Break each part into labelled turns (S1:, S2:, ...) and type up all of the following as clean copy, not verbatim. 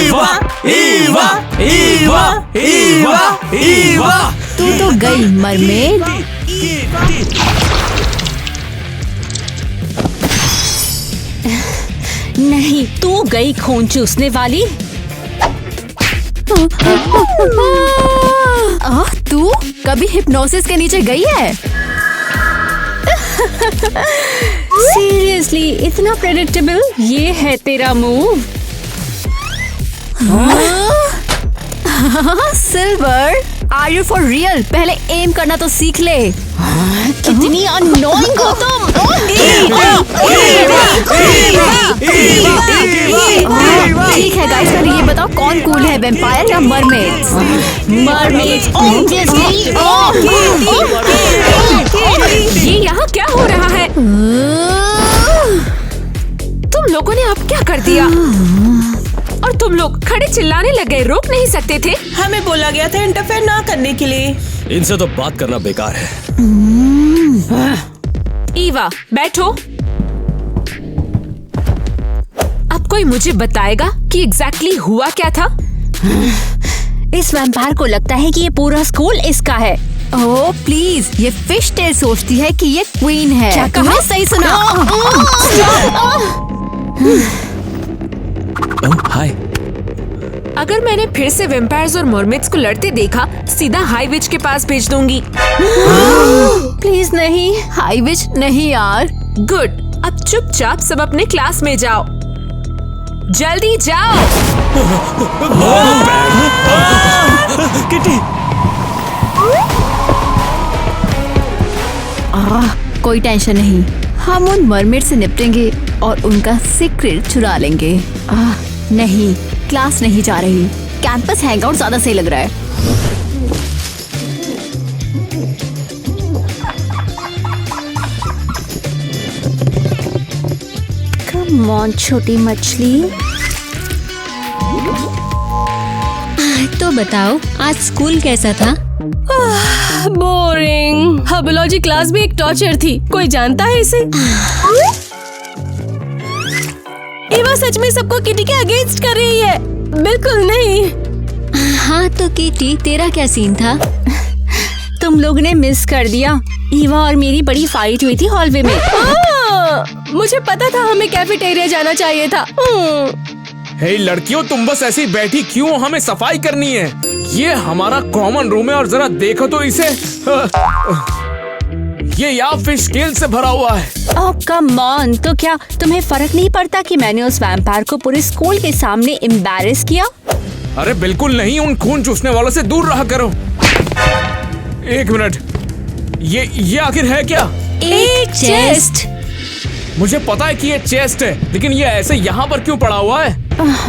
S1: ईवा ईवा ईवा ईवा ईवा।
S2: तू तो गई मरमेड। नहीं, तू गई खून चूसने वाली। तू कभी हिप्नोसिस के नीचे गई है? सीरियसली इतना प्रेडिक्टेबल? ये है तेरा move? Silver, are you for real? पहले एम करना तो सीख ले। कितनी अननोइंग हो तुम। ठीक है गाइस, पहले ये बताओ कौन कूल है, वैम्पायर या मरमेड्स? Mermaids obviously. ये यहाँ क्या हो रहा है? तुम लोगों ने अब क्या कर दिया? और तुम लोग खड़े चिल्लाने लग गए, रोक नहीं सकते थे?
S1: हमें बोला गया था इंटरफेयर ना करने के लिए।
S3: इनसे तो बात करना बेकार है।
S4: ईवा बैठो। अब कोई मुझे बताएगा कि एग्जैक्टली हुआ क्या था?
S2: इस वैम्पायर को लगता है कि ये पूरा स्कूल इसका है। ओह प्लीज, ये फिश टेल सोचती है कि ये क्वीन है। क्या कहा? सही सुना।
S3: हाय।
S4: अगर मैंने फिर से वैम्पायर्स और मरमेड्स को लड़ते देखा, सीधा हाई विच के पास भेज दूंगी।
S2: प्लीज नहीं, हाई विच नहीं यार।
S4: गुड, अब चुपचाप सब अपने क्लास में जाओ। जल्दी जाओ।
S3: किटी।
S2: कोई टेंशन नहीं, हम उन मरमेड से निपटेंगे और उनका सीक्रेट चुरा लेंगे। नहीं, क्लास नहीं जा रही, कैंपस हैंगआउट ज्यादा सही लग रहा है। कम ऑन छोटी मछली।
S5: तो बताओ, आज स्कूल कैसा था?
S6: बोरिंग। बायोलॉजी क्लास भी एक टॉर्चर थी। कोई जानता है इसे? ईवा सच में सबको किटी के अगेंस्ट कर रही है। बिल्कुल नहीं।
S5: हाँ तो किटी, तेरा क्या सीन था?
S2: तुम लोग ने मिस कर दिया। ईवा और मेरी बड़ी फाइट हुई थी हॉलवे में।
S6: मुझे पता था हमें कैफेटेरिया जाना चाहिए था।
S7: हे लड़कियों, तुम बस ऐसी बैठी क्यों? हमें सफाई करनी है। ये हमारा कॉमन रूम है और जरा देखो तो इसे। ये यहाँ फिश स्केल से भरा हुआ है।
S2: ओह कम ऑन, तो क्या तुम्हें फर्क नहीं पड़ता कि मैंने उस वैम्पायर को पूरे स्कूल के सामने एम्बैरेस किया?
S7: अरे बिल्कुल नहीं, उन खून चूसने वालों से दूर रहा करो। एक मिनट, ये आखिर है क्या?
S2: एक चेस्ट।
S7: मुझे पता है कि ये चेस्ट है, लेकिन ये ऐसे यहाँ पर क्यों पड़ा हुआ है?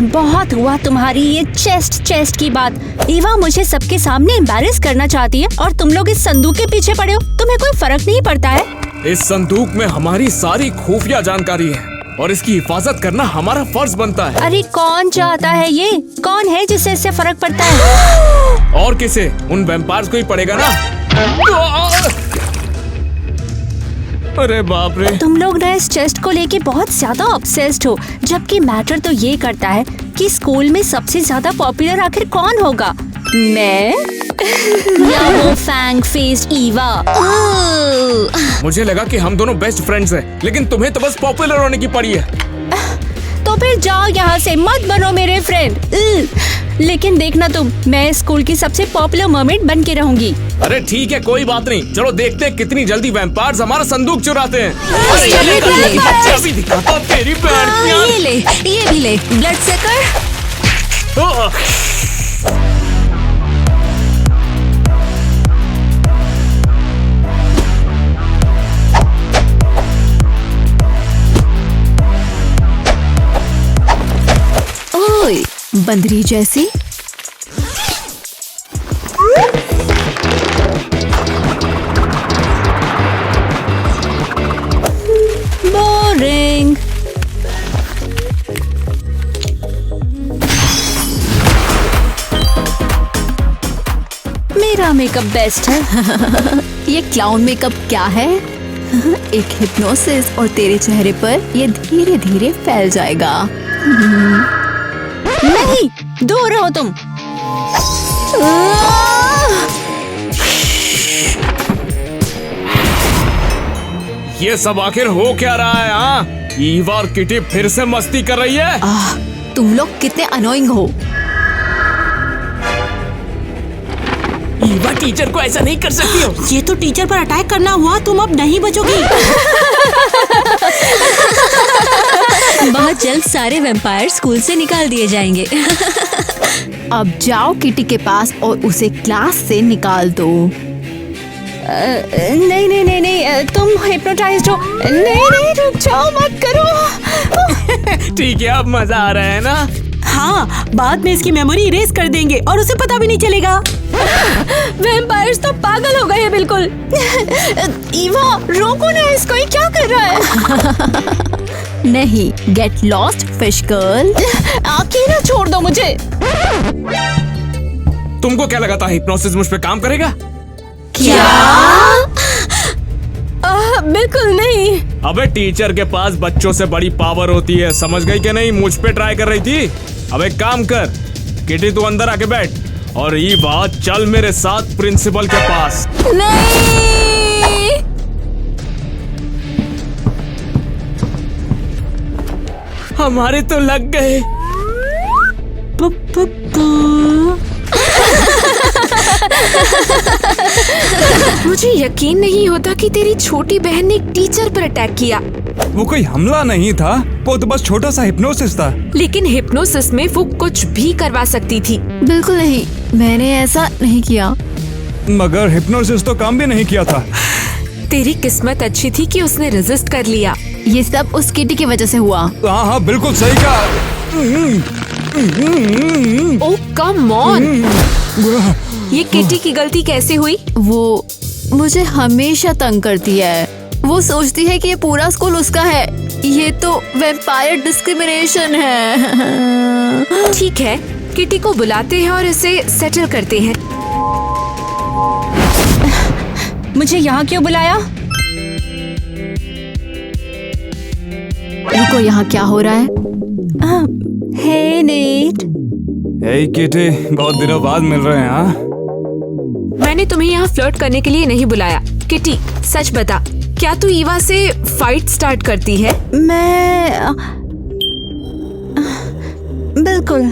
S2: बहुत हुआ तुम्हारी ये चेस्ट की बात। ईवा मुझे सबके सामने एम्बैरेस करना चाहती है और तुम लोग इस संदूक के पीछे पड़े हो। तुम्हें कोई फर्क नहीं पड़ता है?
S7: इस संदूक में हमारी सारी खुफिया जानकारी है और इसकी हिफाजत करना हमारा फर्ज बनता है।
S2: अरे कौन चाहता है ये? कौन है जिससे इससे फर्क पड़ता है?
S7: और किसे? उन वैम्पायर्स को ही पड़ेगा ना। अरे बाप रे।
S2: तुम लोग ना इस चेस्ट को लेके बहुत ज्यादा ऑब्सेस्ड हो, जबकि मैटर तो ये करता है कि स्कूल में सबसे ज्यादा पॉपुलर आखिर कौन होगा? मैं या वो फैंग फेस्ड ईवा?
S7: मुझे लगा कि हम दोनों बेस्ट फ्रेंड्स हैं, लेकिन तुम्हें तो बस पॉपुलर होने की पड़ी है।
S2: तो फिर जाओ यहाँ से, मत बनो मेरे फ्रेंड। लेकिन देखना तुम, मैं स्कूल की सबसे पॉपुलर मर्मेड बन के रहूंगी।
S7: अरे ठीक है, कोई बात नहीं। चलो देखते हैं कितनी जल्दी वैम्पायर्स हमारा संदूक चुराते हैं। अभी दिखाता तेरी
S2: ये ले, ये भी ले, ब्लड सेकर। ओए बंदरी जैसी। बोरिंग। मेरा मेकअप बेस्ट है। ये क्लाउन मेकअप क्या है? एक हिप्नोसिस और तेरे चेहरे पर ये धीरे धीरे फैल जाएगा। नहीं नहीं, दूर रहो तुम।
S7: ये सब आखिर हो क्या रहा है? हाँ, ईवा और किटी फिर से मस्ती कर रही है।
S6: तुम लोग कितने अनोइंग हो।
S1: ईवा टीचर को ऐसा नहीं कर सकती हो। ये तो टीचर पर अटैक करना हुआ, तुम अब नहीं बचोगी।
S5: बहुत जल्द सारे वैम्पायर स्कूल से निकाल दिए जाएंगे।
S6: अब जाओ किटी के पास और उसे क्लास से निकाल दो।
S2: नहीं नहीं नहीं नहीं, तुम हिप्नोटाइज्ड हो। नहीं नहीं, रुक जाओ, मत करो।
S7: ठीक है, अब मजा आ रहा है ना?
S1: हाँ, बाद में इसकी मेमोरी इरेज कर देंगे और उसे पता भी नहीं चलेगा।
S6: वैम्पायर्स तो पागल हो गए हैं बिल्कुल।
S2: ईवा, रोको ना इसको, ये क्या कर रहा है?
S6: नहीं, गेट लॉस्ट फिश गर्ल।
S2: अकेला छोड़ दो मुझे।
S7: तुमको क्या लगा था हिप्नोसिस मुझ पे काम करेगा?
S6: क्या? बिल्कुल नहीं।
S7: अबे टीचर के पास बच्चों से बड़ी पावर होती है, समझ गई कि नहीं? मुझ पे ट्राई कर रही थी। अब एक काम कर किटी, तू अंदर आके बैठ और ईवा चल मेरे साथ प्रिंसिपल के पास।
S6: नहीं।
S7: हमारे तो लग गए।
S4: मुझे यकीन नहीं होता कि तेरी छोटी बहन ने एक टीचर पर अटैक किया।
S8: वो कोई हमला नहीं था, वो तो बस छोटा सा हिप्नोसिस था।
S4: लेकिन हिप्नोसिस में वो कुछ भी करवा सकती थी।
S6: बिल्कुल नहीं, मैंने ऐसा नहीं किया।
S8: मगर हिप्नोसिस तो काम भी नहीं किया था।
S4: तेरी किस्मत अच्छी थी कि उसने रेजिस्ट कर लिया।
S6: ये सब उस किटी की वजह से हुआ।
S8: हाँ हाँ, बिल्कुल सही कहा।
S4: ओह कम ऑन, ये किटी की गलती कैसे हुई?
S6: वो मुझे हमेशा तंग करती है। वो सोचती है कि ये पूरा स्कूल उसका है। ये तो वैम्पायर डिस्क्रिमिनेशन है।
S4: ठीक है, किटी को बुलाते हैं और इसे सेटल करते हैं।
S2: मुझे यहाँ क्यों बुलाया?
S6: रुको, यहाँ क्या हो रहा है?
S2: हे नेट।
S8: हे किटी, बहुत दिनों बाद मिल रहे हैं। हाँ,
S4: मैंने तुम्हें यहाँ फ्लर्ट करने के लिए नहीं बुलाया। किटी, सच बता, क्या तू ईवा से फाइट स्टार्ट करती है?
S2: मैं बिल्कुल।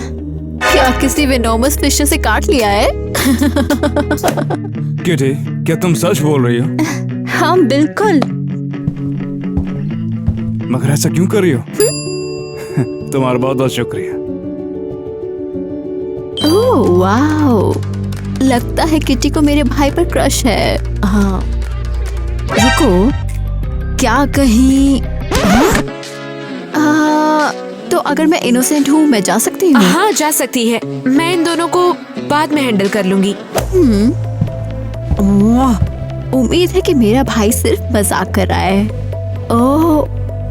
S6: क्या किसी वेनोमस फिश से काट लिया है?
S8: किटी, क्या तुम सच बोल रही हो?
S2: हाँ बिल्कुल।
S8: मगर ऐसा क्यों कर रही हो? तुम्हारा बहुत बहुत शुक्रिया।
S6: ओह वाओ, लगता है किटी को मेरे भाई पर क्रश है। हाँ, रुको, क्या कहीं तो अगर मैं इनोसेंट हूँ, मैं जा सकती हूँ?
S4: हाँ जा सकती है, मैं इन दोनों को बाद में हैंडल कर लूंगी।
S6: उम्मीद है कि मेरा भाई सिर्फ मजाक कर रहा है। ओह,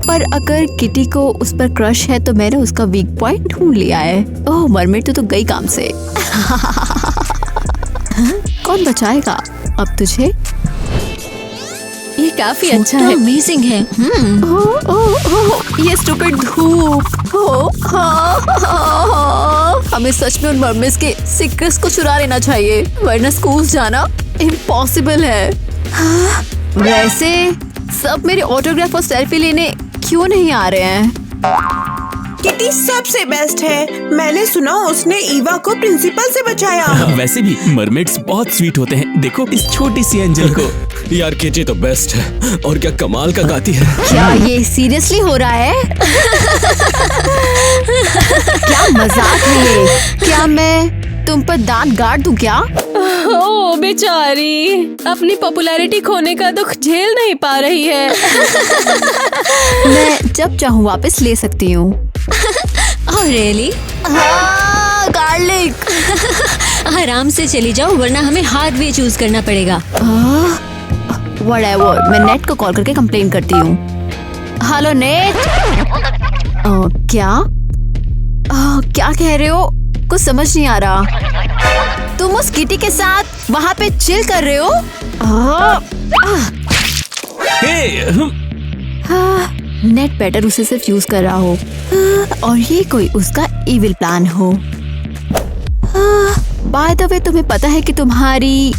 S6: पर अगर किटी को उस पर क्रश है तो मैंने उसका वीक पॉइंट ढूंढ लिया है। ओह, मरमेड तो गई काम से। कौन बचाएगा अब तुझे? ये काफी अच्छा है।
S5: अमेजिंग है।
S6: ओह, ओह, ओह, ये स्टूपिड धूप। ओह, हाँ, हमें सच में उन मरमेड्स के सीक्रेट्स को चुरा लेना चाहिए, वरना स्कूल जाना इम्पॉसिबल है। हाँ, वैसे सब मेरे ऑटोग्राफ और सेल्फी लेने क्यों नहीं आ रहे हैं?
S1: किटी सबसे बेस्ट है। मैंने सुना उसने ईवा को प्रिंसिपल से बचाया।
S3: वैसे भी मरमेड्स बहुत स्वीट होते हैं। देखो इस छोटी सी एंजल को। यार किटी तो बेस्ट है, और क्या कमाल का गाती है।
S6: क्या ये सीरियसली हो रहा है? क्या मजाक है ये? क्या मैं तुम पर दांत गाड़ दूं क्या?
S2: ओ बेचारी, अपनी पॉपुलैरिटी खोने का दुख झेल नहीं पा रही है।
S6: मैं जब चाहूँ वापस ले सकती हूँ।
S5: रियली?
S6: गार्लिक।
S5: आराम से चली जाओ, वरना हमें हार्ड वे चूज करना पड़ेगा।
S6: व्हाटएवर, मैं नेट को कॉल करके कंप्लेन करती हूँ। Hello net. क्या क्या कह रहे हो? कुछ समझ नहीं आ रहा। तुम उस किटी के साथ वहाँ पे चिल कर रहे हो? नेट बेटर उसे सिर्फ यूज कर रहा हो, और ये कोई उसका इविल प्लान हो। बाय द वे, तुम्हें पता है कि तुम्हारी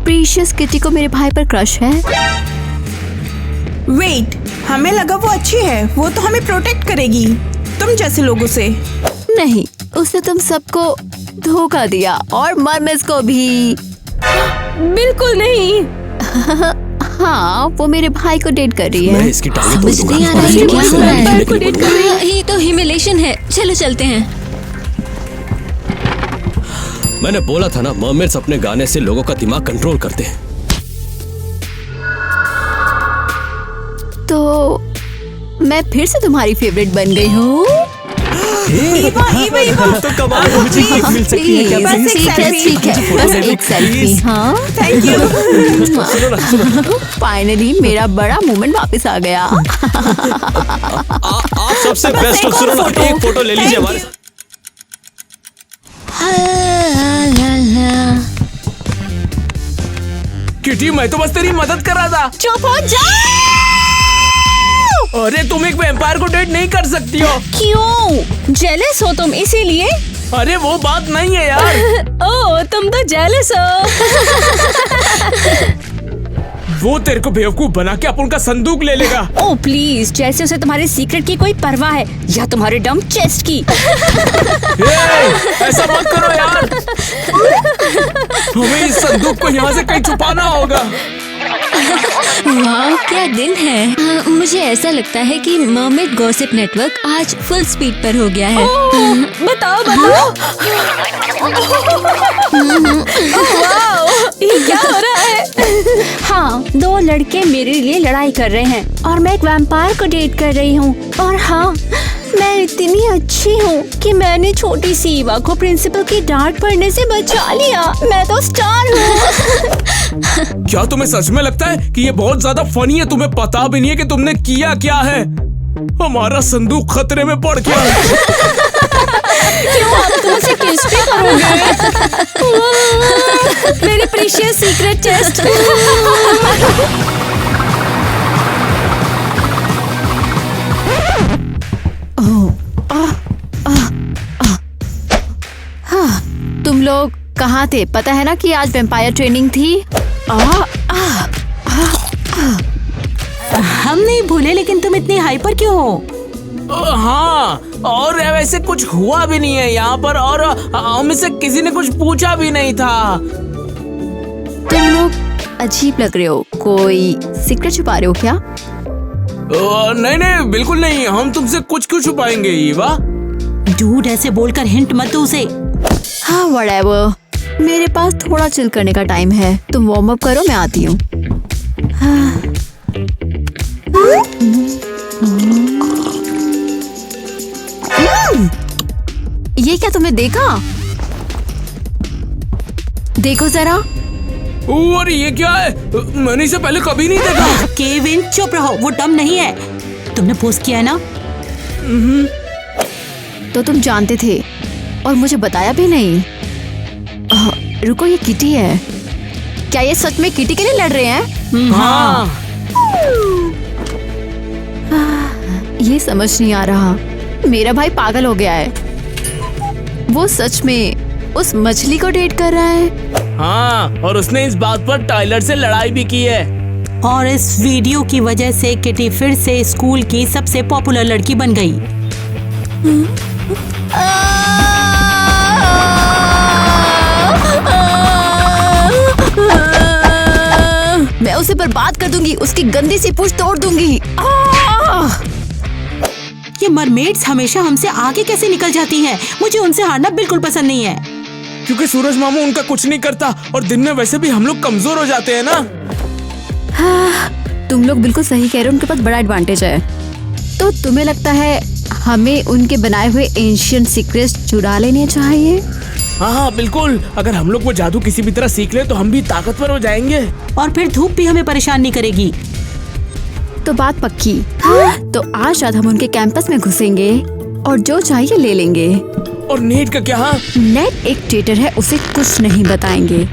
S6: प्रीशियस किटी को मेरे भाई पर क्रश है?
S1: वेट, हमें लगा वो अच्छी है, वो तो हमें प्रोटेक्ट करेगी तुम जैसे लोगों से।
S6: नहीं, उसने तुम सबको धोखा दिया और मरमेस को भी।
S2: बिल्कुल नहीं।
S6: हाँ, वो मेरे भाई को डेट कर रही
S3: मैं
S6: है।
S3: इसकी टांगें तोड़
S5: समझ
S3: दूंगा
S5: नहीं आ
S3: और
S5: रहा
S3: इसके
S5: है क्या
S3: बाद से
S5: हो रहा
S3: नहीं
S5: है।
S3: खेलने के लिए बोलूंगा।
S5: ये तो ह्यूमिलेशन है। चलो चलते हैं।
S3: मैंने बोला था ना, मर्मेड्स अपने गाने से लोगों का दिमाग कंट्रोल करते हैं।
S6: तो मैं फिर से तुम्हारी फेवरेट बन गई हूँ।
S3: तो कमाल, मुझे गिफ्ट मिल सकती है क्या?
S6: बस एक सेल्फी, बस एक सेल्फी। हाँ,
S1: थैंक यू।
S6: फाइनली मेरा बड़ा मोमेंट वापस आ गया।
S3: आप सबसे बेस्ट हो। सुनो ना, एक फोटो ले लीजिए हमारे साथ।
S7: किटी, मैं तो बस तेरी मदद कर रहा था।
S2: चुप हो जाओ।
S7: अरे तुम एक वैम्पायर को डेट नहीं कर सकती हो।
S2: क्यों? जेलस हो तुम इसीलिए?
S7: अरे वो बात नहीं है यार।
S2: ओह, तुम तो जेलस हो।
S7: वो तेरे को बेवकूफ बना के अपन का संदूक ले लेगा।
S2: ओह प्लीज, जैसे उसे तुम्हारे सीक्रेट की कोई परवाह है या तुम्हारे डम चेस्ट की।
S7: ऐसा मत करो यार। हमें इस संदूक को यहाँ से कहीं छुपाना होगा।
S5: वाह, क्या दिन है। मुझे ऐसा लगता है कि मर्मेड गॉसिप नेटवर्क आज फुल स्पीड पर हो गया है।
S2: बताओ बताओ। वाओ, ये क्या हो रहा है? हाँ, दो लड़के मेरे लिए लड़ाई कर रहे हैं और मैं एक वैम्पायर को डेट कर रही हूँ। और हाँ, मैं इतनी अच्छी हूँ कि मैंने छोटी सी ईवा को प्रिंसिपल की डांट पड़ने से बचा लिया। मैं तो स्टार हूँ।
S7: क्या तुम्हें सच में लगता है कि ये बहुत ज्यादा फनी है? तुम्हें पता भी नहीं है कि तुमने किया क्या है। हमारा संदूक खतरे में पड़ गया।
S2: क्यों आप तुम मुझसे किस पे करोगे? मेरी प्रीशियस सीक्रेट चेस्ट।
S6: तुम लोग कहाँ थे? पता है ना कि आज वैम्पायर ट्रेनिंग थी।
S1: हम नहीं भूले, लेकिन तुम इतनी हाइपर क्यों हो?
S7: हाँ, और वैसे कुछ हुआ भी नहीं है यहाँ पर, और हम से किसी ने कुछ पूछा भी नहीं था।
S6: तुम लोग अजीब लग रहे हो। कोई सीक्रेट छुपा रहे हो क्या?
S7: नहीं नहीं, बिल्कुल नहीं। हम तुमसे कुछ क्यों छुपाएंगे ईवा?
S1: डूड, ऐसे बोलकर हिंट मत दो उसे।
S6: हाँ, व्हाटएवर। मेरे पास थोड़ा चिल करने का टाइम है। तुम वार्म अप करो, मैं आती हूँ। ये क्या तुमने देखा? देखो जरा।
S7: और ये क्या है? मैंने इसे पहले कभी नहीं देखा।
S1: केविन, चुप रहो, वो डम नहीं है। तुमने पोस्ट किया है ना?
S6: तो तुम जानते थे और मुझे बताया भी नहीं। रुको, ये किटी है। क्या ये सच में किटी के लिए लड़ रहे हैं?
S7: हाँ।
S6: ये समझ नहीं आ रहा। मेरा भाई पागल हो गया है। वो सच में उस मछली को डेट कर रहा है।
S7: हाँ, और उसने इस बात पर टाइलर से लड़ाई भी की है।
S1: और इस वीडियो की वजह से किटी फिर से स्कूल की सबसे पॉपुलर लड़की बन गई।
S6: मैं उसे बर्बाद कर दूंगी, उसकी गंदी सी पूंछ तोड़ दूंगी।
S1: ये मरमेड्स हमेशा हमसे आगे कैसे निकल जाती हैं? मुझे उनसे हारना बिल्कुल पसंद नहीं है।
S7: क्योंकि सूरज मामू उनका कुछ नहीं करता, और दिन में वैसे भी हम लोग कमजोर हो जाते हैं ना।
S6: तुम लोग बिल्कुल सही कह रहे हो, उनके पास बड़ा एडवांटेज है। तो तुम्हें लगता है हमें उनके बनाए हुए एंशिएंट सीक्रेट्स चुरा लेने चाहिए?
S7: हाँ हाँ बिल्कुल। अगर हम लोग वो जादू किसी भी तरह सीख ले तो हम भी ताकतवर हो जाएंगे।
S1: और फिर धूप भी हमें परेशान नहीं करेगी।
S6: तो बात पक्की। तो आज रात हम उनके कैंपस में घुसेंगे और जो चाहिए ले लेंगे।
S7: और नेट का क्या?
S6: नेट एक ट्रेटर है, उसे कुछ नहीं बताएंगे।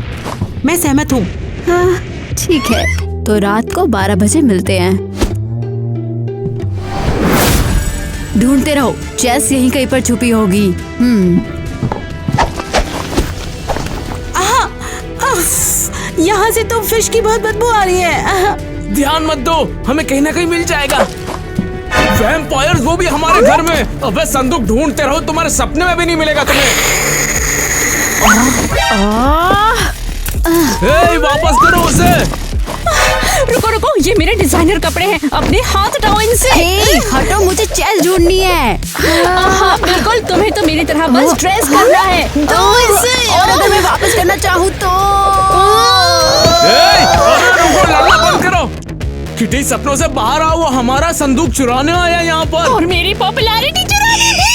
S1: मैं सहमत हूँ।
S6: हाँ ठीक है, तो रात को 12 बजे मिलते हैं। ढूंढते रहो, जेस यहीं कहीं पर छुपी होगी।
S1: यहाँ से तो फिश की बहुत बदबू आ रही है।
S3: ध्यान मत दो, हमें कहीं ना कहीं मिल जाएगा। वैम्पायर्स, वो भी हमारे घर में। अबे संदूक ढूंढते रहो, तुम्हारे सपने में भी नहीं मिलेगा तुम्हें। वापस करो उसे।
S2: रुको रुको, ये मेरे डिजाइनर कपड़े हैं, अपने हाथ हटाओ इनसे।
S6: हटो, मुझे चेस्ट ढूंढनी है।
S2: हाँ बिल्कुल, तुम्हें तो मेरी तरह बस ड्रेस करना है।
S6: दो इसे, और अगर मैं वापस करना चाहूँ तो।
S3: रुको, लड़ना बंद करो। किटी, सपनों से बाहर आओ, वो हमारा संदूक चुराने आया यहाँ पर।
S2: और मेरी पॉपुलैरिटी चुराने भी।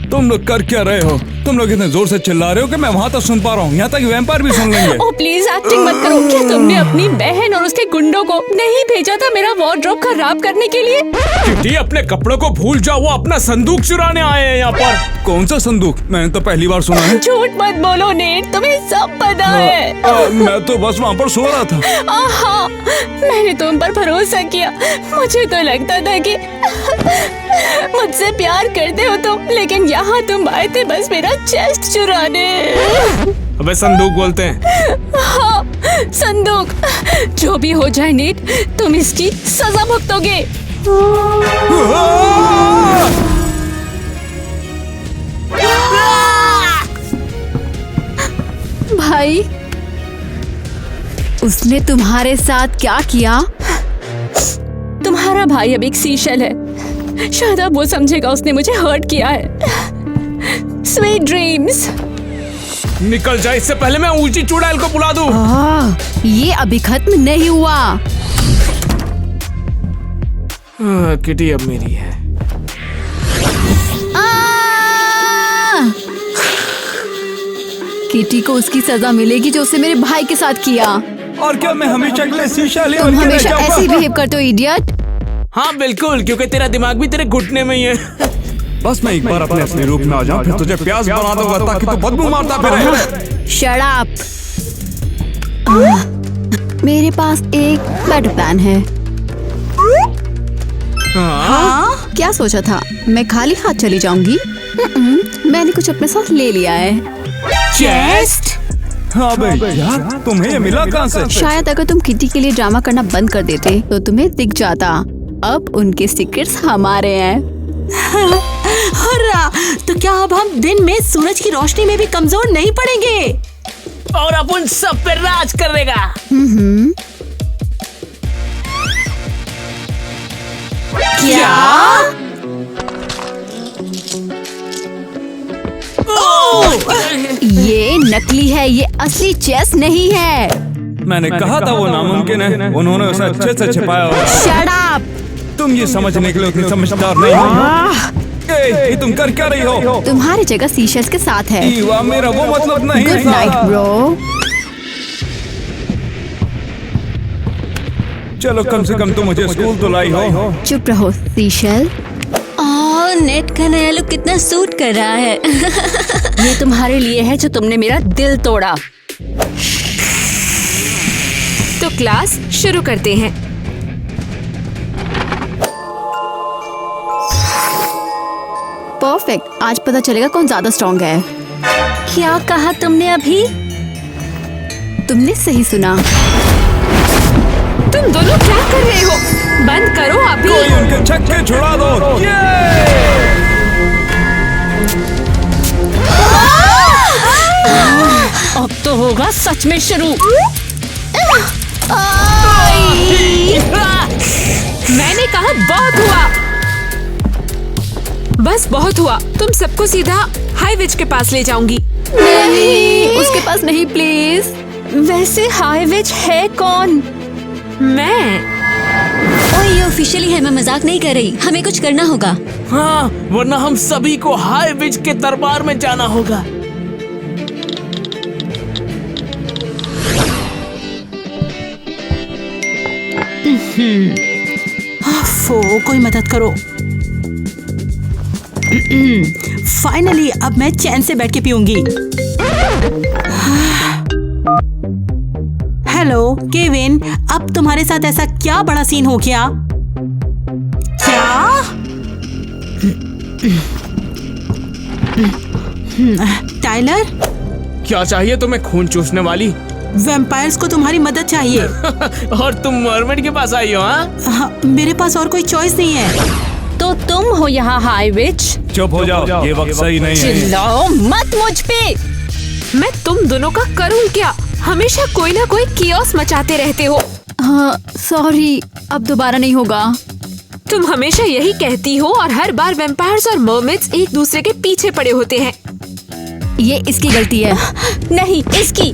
S8: तुम लोग कर क्या रहे हो? तुम लोग इतने जोर से चिल्ला रहे हो कि मैं वहाँ तक सुन पा रहा हूँ, यहाँ तक वैम्पायर भी सुन लेंगे।
S2: ओ प्लीज एक्टिंग मत करो। क्या तुमने अपनी बहन और उसके गुंडों को नहीं भेजा था मेरा वार्डरोब खराब करने के लिए?
S3: किटी, अपने कपड़ों को भूल जाओ, वो अपना संदूक चुराने आए हैं यहाँ पर।
S8: कौन सा संदूक? मैंने तो पहली बार सुना है।
S2: झूठ मत बोलो नेट, तुम्हें सब पता है।
S8: मैं तो बस वहाँ पर सो रहा था।
S2: हाँ, मैंने तुम पर भरोसा किया। मुझे तो लगता था कि मुझसे प्यार करते हो तुम, लेकिन यहाँ तुम आए थे बस मेरा चेस्ट चुराने।
S7: अबे संदूक बोलते हैं।
S2: हाँ, संदूक। जो भी हो जाए नेट, तुम इसकी सजा भुगतोगे।
S6: भाई, उसने तुम्हारे साथ क्या किया?
S2: तुम्हारा भाई अब एक सीशल है। शायद अब वो समझेगा उसने मुझे हर्ट किया है। Sweet dreams.
S3: निकल जाए, इससे पहले मैं ऊंची चुड़ैल को बुला दूं।
S6: ये अभी खत्म नहीं हुआ।
S3: किटी अब मेरी है।
S6: किटी को उसकी सजा मिलेगी जो उसने मेरे भाई के साथ किया।
S8: और क्या मैं हमेशा के लिए शीशा ले
S6: तुम हमेशा ऐसे ही बिहेव करते हो, इडियट।
S3: हाँ बिल्कुल, क्योंकि तेरा दिमाग भी तेरे घुटने में ही है।
S8: बस मैं एक बार अपने असली रूप में आ जाऊं, फिर तुझे प्यास बना दूंगा ताकि तू बदबू मारता फिरे।
S6: Shut up. मेरे पास एक बेटर प्लान है।
S3: हाँ?
S6: क्या सोचा था मैं खाली हाथ चली जाऊंगी? मैंने कुछ अपने साथ ले लिया है।
S3: चेस्ट?
S8: हाँ भैया, तुम्हें ये मिला कहाँ से?
S6: शायद अगर तुम किटी के लिए ड्रामा करना बंद कर देते तो तुम्हें दिख जाता। अब उनके सीक्रेट्स हमारे हैं।
S1: तो क्या अब हम दिन में सूरज की रोशनी में भी कमजोर नहीं पड़ेंगे?
S3: और अब उन सब पे राज करेगा।
S1: क्या?
S6: ये नकली है, ये असली चेस नहीं है।
S8: मैंने कहा था वो नामुमकिन है। उन्होंने उसे अच्छे से छिपाया होगा।
S6: Shut up.
S8: तुम ये समझने के लिए उतनी समझदार नहीं हो। ये तुम कर क्या रही हो?
S6: तुम्हारी जगह सीशल्स के साथ है।
S8: ईवा, मेरा वो मतलब नहीं
S6: गुड
S8: था।
S6: Night bro.
S8: चलो, कम से कम तुम मुझे स्कूल तो लाई हो।
S6: चुप रहो सीशल।
S5: नेट का नया लुक कितना सूट कर रहा है।
S2: ये तुम्हारे लिए है जो तुमने मेरा दिल तोड़ा।
S4: तो क्लास शुरू करते हैं।
S6: परफेक्ट। आज पता चलेगा कौन ज्यादा स्ट्रॉन्ग है।
S2: क्या कहा तुमने अभी?
S6: तुमने सही सुना।
S4: तुम दोनों क्या कर रहे हो? बंद करो अभी।
S8: कोई उनके छक्के छुड़ा दो।
S2: अब तो होगा सच में शुरू।
S4: मैंने कहा बहुत हुआ। बस बहुत हुआ। तुम सबको सीधा हाई विच के पास ले जाऊंगी।
S6: नहीं, उसके पास नहीं प्लीज।
S2: वैसे हाई विच है कौन?
S4: मैं।
S5: ओए, ये ऑफिशियली है, मैं मजाक नहीं कर रही। हमें कुछ करना होगा।
S3: हाँ, वरना हम सभी को हाई विच के दरबार में जाना होगा।
S1: कोई मदद करो। फाइनली अब मैं चैन से बैठ के पीऊंगी। हेलो केविन, अब तुम्हारे साथ ऐसा क्या बड़ा सीन हो गया? क्या? टाइलर?
S7: क्या चाहिए तुम्हें खून चूसने वाली?
S1: वैम्पायर्स को तुम्हारी मदद चाहिए।
S7: और तुम मरमेड के पास आई हो?
S1: हाँ, मेरे पास और कोई चॉइस नहीं है।
S2: तो तुम हो यहाँ हाई विच?
S8: चुप हो जाओ, ये वक्त सही नहीं है।
S2: चिल्लाओ मत मुझ पे।
S4: मैं तुम दोनों का करूँ क्या? हमेशा कोई ना कोई कियोस मचाते रहते हो।
S6: हाँ सॉरी, अब दोबारा नहीं होगा।
S4: तुम हमेशा यही कहती हो और हर बार वैम्पायर्स और मर्मेड्स एक दूसरे के पीछे पड़े होते हैं।
S6: ये इसकी गलती है।
S2: नहीं, इसकी।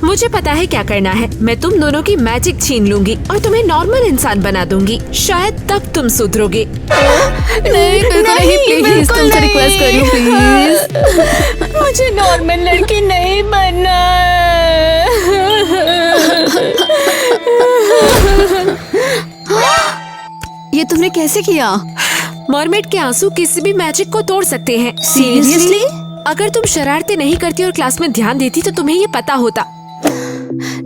S4: मुझे पता है क्या करना है। मैं तुम दोनों की मैजिक छीन लूंगी और तुम्हें नॉर्मल इंसान बना दूंगी। शायद तब तुम सुधरोगे।
S6: नहीं बिल्कुल नहीं, प्लीज तुमसे रिक्वेस्ट कर रही हूँ, प्लीज।
S2: मुझे नॉर्मल लड़की नहीं बनना।
S6: ये तुमने कैसे किया?
S4: मरमेड के आंसू किसी भी मैजिक को तोड़ सकते हैं।
S2: सीरियसली?
S4: अगर तुम शरारतें नहीं करती और क्लास में ध्यान देती तो तुम्हें ये पता होता।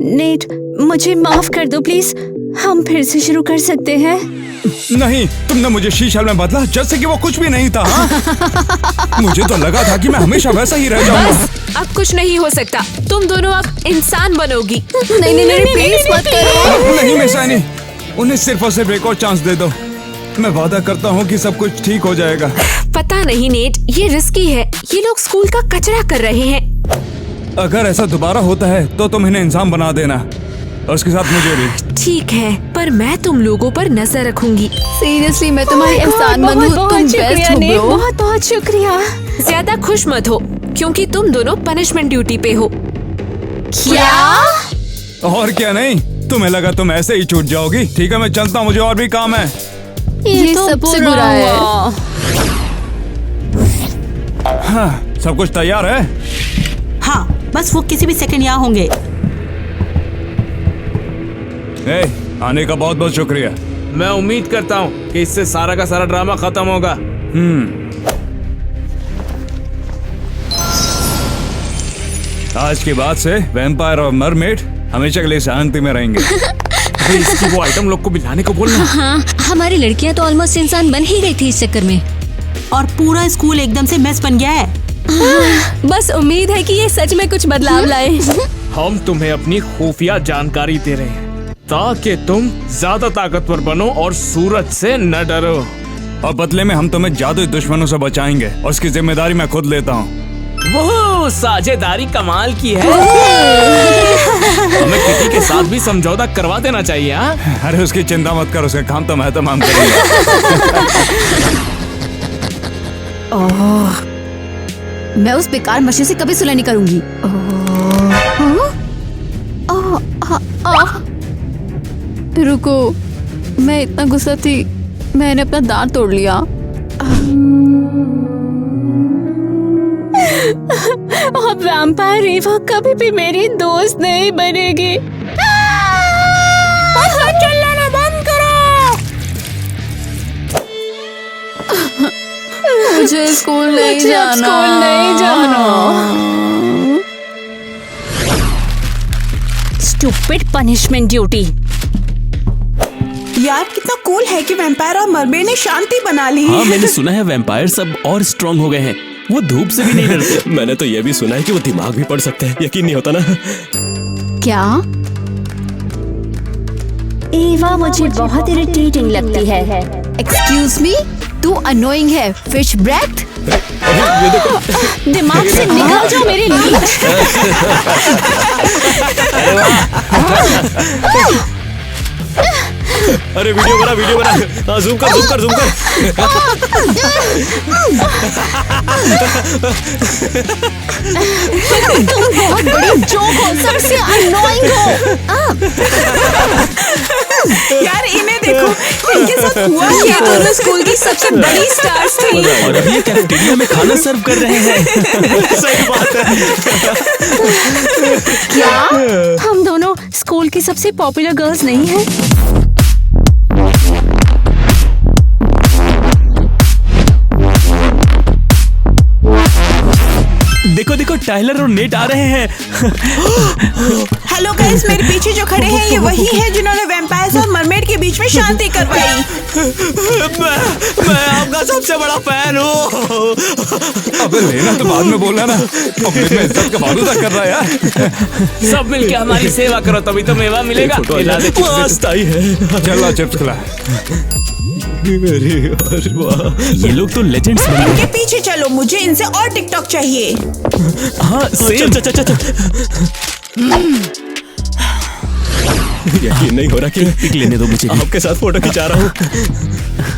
S2: नेट, मुझे माफ कर दो प्लीज। हम फिर से शुरू कर सकते हैं।
S8: नहीं, तुमने मुझे शीशा में बदला जैसे कि वो कुछ भी नहीं था। हाँ? मुझे तो लगा था कि मैं हमेशा वैसा ही रह जाऊंगा।
S4: बस अब कुछ नहीं हो सकता। तुम दोनों अब इंसान बनोगी।
S6: नहीं नहीं नहीं, प्लीज मत करो।
S8: नहीं मिसानी, उन्हें सिर्फ और सिर्फ एक और चांस दे दो। मैं वादा करता हूँ कि सब कुछ ठीक हो जाएगा।
S4: पता नहीं नेट, ये रिस्की है। ये लोग स्कूल का कचरा कर रहे हैं।
S8: अगर ऐसा दोबारा होता है तो तुम इन्हें इंसान बना देना, और उसके साथ मुझे भी।
S4: ठीक है, पर मैं तुम लोगों पर नजर रखूंगी।
S6: सीरियसली मैं तुम्हारी एहसान मंद हूँ। तुम बेस्ट हो ब्रो।
S2: बहुत बहुत शुक्रिया।
S4: ज्यादा खुश मत हो क्योंकि तुम दोनों पनिशमेंट ड्यूटी पे हो।
S2: क्या?
S8: और क्या नहीं, तुम्हें लगा तुम ऐसे ही छूट जाओगी? ठीक है, मैं चलता हूँ, मुझे और भी काम है।
S6: ये सबसे बुरा है।
S8: हाँ, सब कुछ तैयार है?
S1: हाँ, बस वो किसी भी सेकंड यहाँ होंगे।
S8: आने का बहुत बहुत शुक्रिया।
S7: मैं उम्मीद करता हूँ कि इससे सारा का सारा ड्रामा खत्म होगा।
S8: आज के बाद से वैम्पायर और मरमेड हमेशा के लिए शांति में रहेंगे।
S7: इसकी वो आइटम लोग को भी लाने को बोलना।
S5: हाँ, हमारी लड़कियां तो ऑलमोस्ट इंसान बन ही गई थी इस चक्कर में।
S1: और पूरा स्कूल एकदम से मेस बन गया है।
S2: बस उम्मीद है कि ये सच में कुछ बदलाव लाए।
S7: हम तुम्हें अपनी खुफिया जानकारी दे रहे हैं ताकि तुम ज्यादा ताकतवर बनो और सूरज से न डरो।
S8: और बदले में हम तुम्हें जादुई दुश्मनों से बचाएंगे, और उसकी जिम्मेदारी मैं खुद लेता हूँ।
S7: वो साझेदारी कमाल की है। हमें किटी के साथ भी समझौता करवा देना चाहिए। हाँ?
S8: अरे उसकी चिंता मत कर, उसका काम तो मैं तमाम करूंगा।
S6: मैं उस बेकार मशीन से कभी सुलह नहीं करूंगी। रुको, मैं इतना गुस्सा थी, मैंने अपना दांत तोड़ लिया।
S2: अब वैम्पायर ईवा कभी भी मेरी दोस्त नहीं बनेगी। चिल्लाना बंद करो।
S6: मुझे स्कूल नहीं जाना।
S2: स्कूल नहीं जाना। Stupid punishment duty.
S1: यार कितना कूल है कि वैम्पायर और मरमेड ने शांति बना ली।
S3: हाँ, मैंने सुना है वैम्पायर सब और स्ट्रांग हो गए हैं। वो धूप से भी नहीं डरते। मैंने तो ये भी सुना है कि वो दिमाग भी पढ़ सकते हैं। यकीन नहीं होता ना?
S6: क्या?
S2: ईवा मुझे बहुत इरिटेटिंग लगती है।
S6: एक्सक्यूज मी, तू अनोइंग है। Fish breath.
S3: ये देखो।
S2: दिमाग से निकल जाओ मेरे लीच।
S3: अरे वीडियो बना। हाँ, जूम कर।
S2: तुम बहुत बड़ी जोक हो, सबसे अनोइंग हो।
S1: यार इन्हें देखो, इनके साथ हुआ क्या?
S4: दोनों स्कूल की सबसे बड़ी स्टार्स थी।
S3: और अभी ये कैफेटेरिया में खाना सर्व कर रहे हैं। सही बात है।
S2: क्या हम दोनों स्कूल की सबसे पॉपुलर गर्ल्स नहीं हैं?
S3: देखो देखो टाइलर और नेट आ रहे हैं।
S1: हेलो गाइस, मेरे पीछे जो खड़े हैं ये वही है जिन्होंने वैम्पायर्स और मरमेड के बीच में शांति करवाई।
S3: मैं आपका सबसे बड़ा फैन हूँ।
S8: अबे लेना तो बाद में बोला ना, अपने में इज्जत का वादा कर रहा है यार।
S7: सब मिलके हमारी सेवा करो तभी तो मेवा मिलेगा। खिला दे चिप्स।
S3: मस्त आई है।
S8: चल चिप्स खिला।
S3: ये लोग तो लेजेंड्स बन
S1: इनके पीछे चलो, मुझे इनसे और टिकटॉक चाहिए।
S3: हाँ सेम। चल। यकीन नहीं हो रहा कि पिक लेने दो मुझे। आपके साथ फोटो खिंचा रहा हूँ।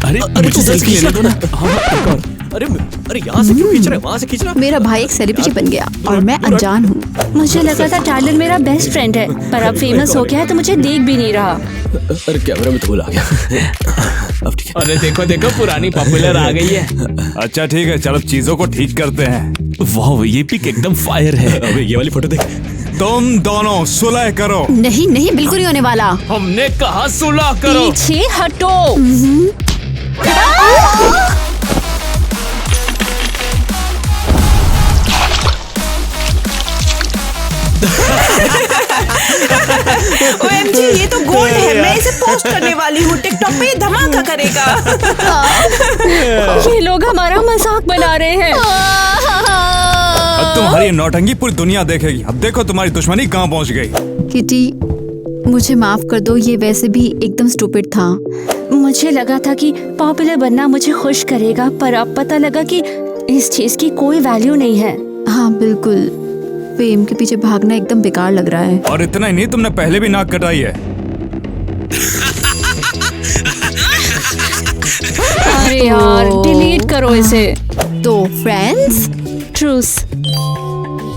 S3: अरे मुझे सेल्फी लेने दो ना। हाँ एक और। अरे यहाँ से क्यों खींच रहे, वहाँ से खींच रहा।
S6: मेरा भाई एक सेलिब्रिटी बन गया और मैं अनजान हूँ।
S2: मुझे लगा था टाइलर मेरा बेस्ट फ्रेंड है, पर अब फेमस हो गया है तो मुझे देख भी नहीं रहा।
S3: अरे कैमरा में तो भूल आ गया। अब ठीक है।
S7: अरे देखो देखो पुरानी पॉपुलर आ गई है।
S8: अच्छा ठीक है, चलो चीजों को ठीक करते हैं।
S3: वाह ये पिक एकदम फायर है। अबे ये वाली फोटो देख।
S8: तुम दोनों सुलह करो।
S6: नहीं नहीं, बिल्कुल नहीं होने वाला।
S7: हमने कहा सुलह करो।
S2: पीछे हटो।
S1: OMG, ये तो गोल्ड है। मैं इसे पोस्ट करने वाली हूँ, टिकटॉक पे ये धमाका करेगा।
S2: ये लोग हमारा मजाक बना रहे हैं।
S8: अब तुम्हारी नौटंकी पूरी दुनिया देखेगी। अब देखो तुम्हारी दुश्मनी कहाँ पहुँच गई।
S6: किटी, मुझे माफ कर दो, ये वैसे भी एकदम स्टूपिड था।
S2: मुझे लगा था कि पॉपुलर बनना मुझे खुश करेगा, पर अब पता लगा कि इस चीज की कोई वैल्यू नहीं है।
S6: हाँ बिल्कुल, फेम के पीछे भागना एकदम बेकार लग रहा है।
S8: और इतना ही नहीं, तुमने पहले भी नाक कटाई है।
S2: अरे यार डिलीट करो इसे।
S6: तो फ्रेंड्स,
S2: ट्रूस।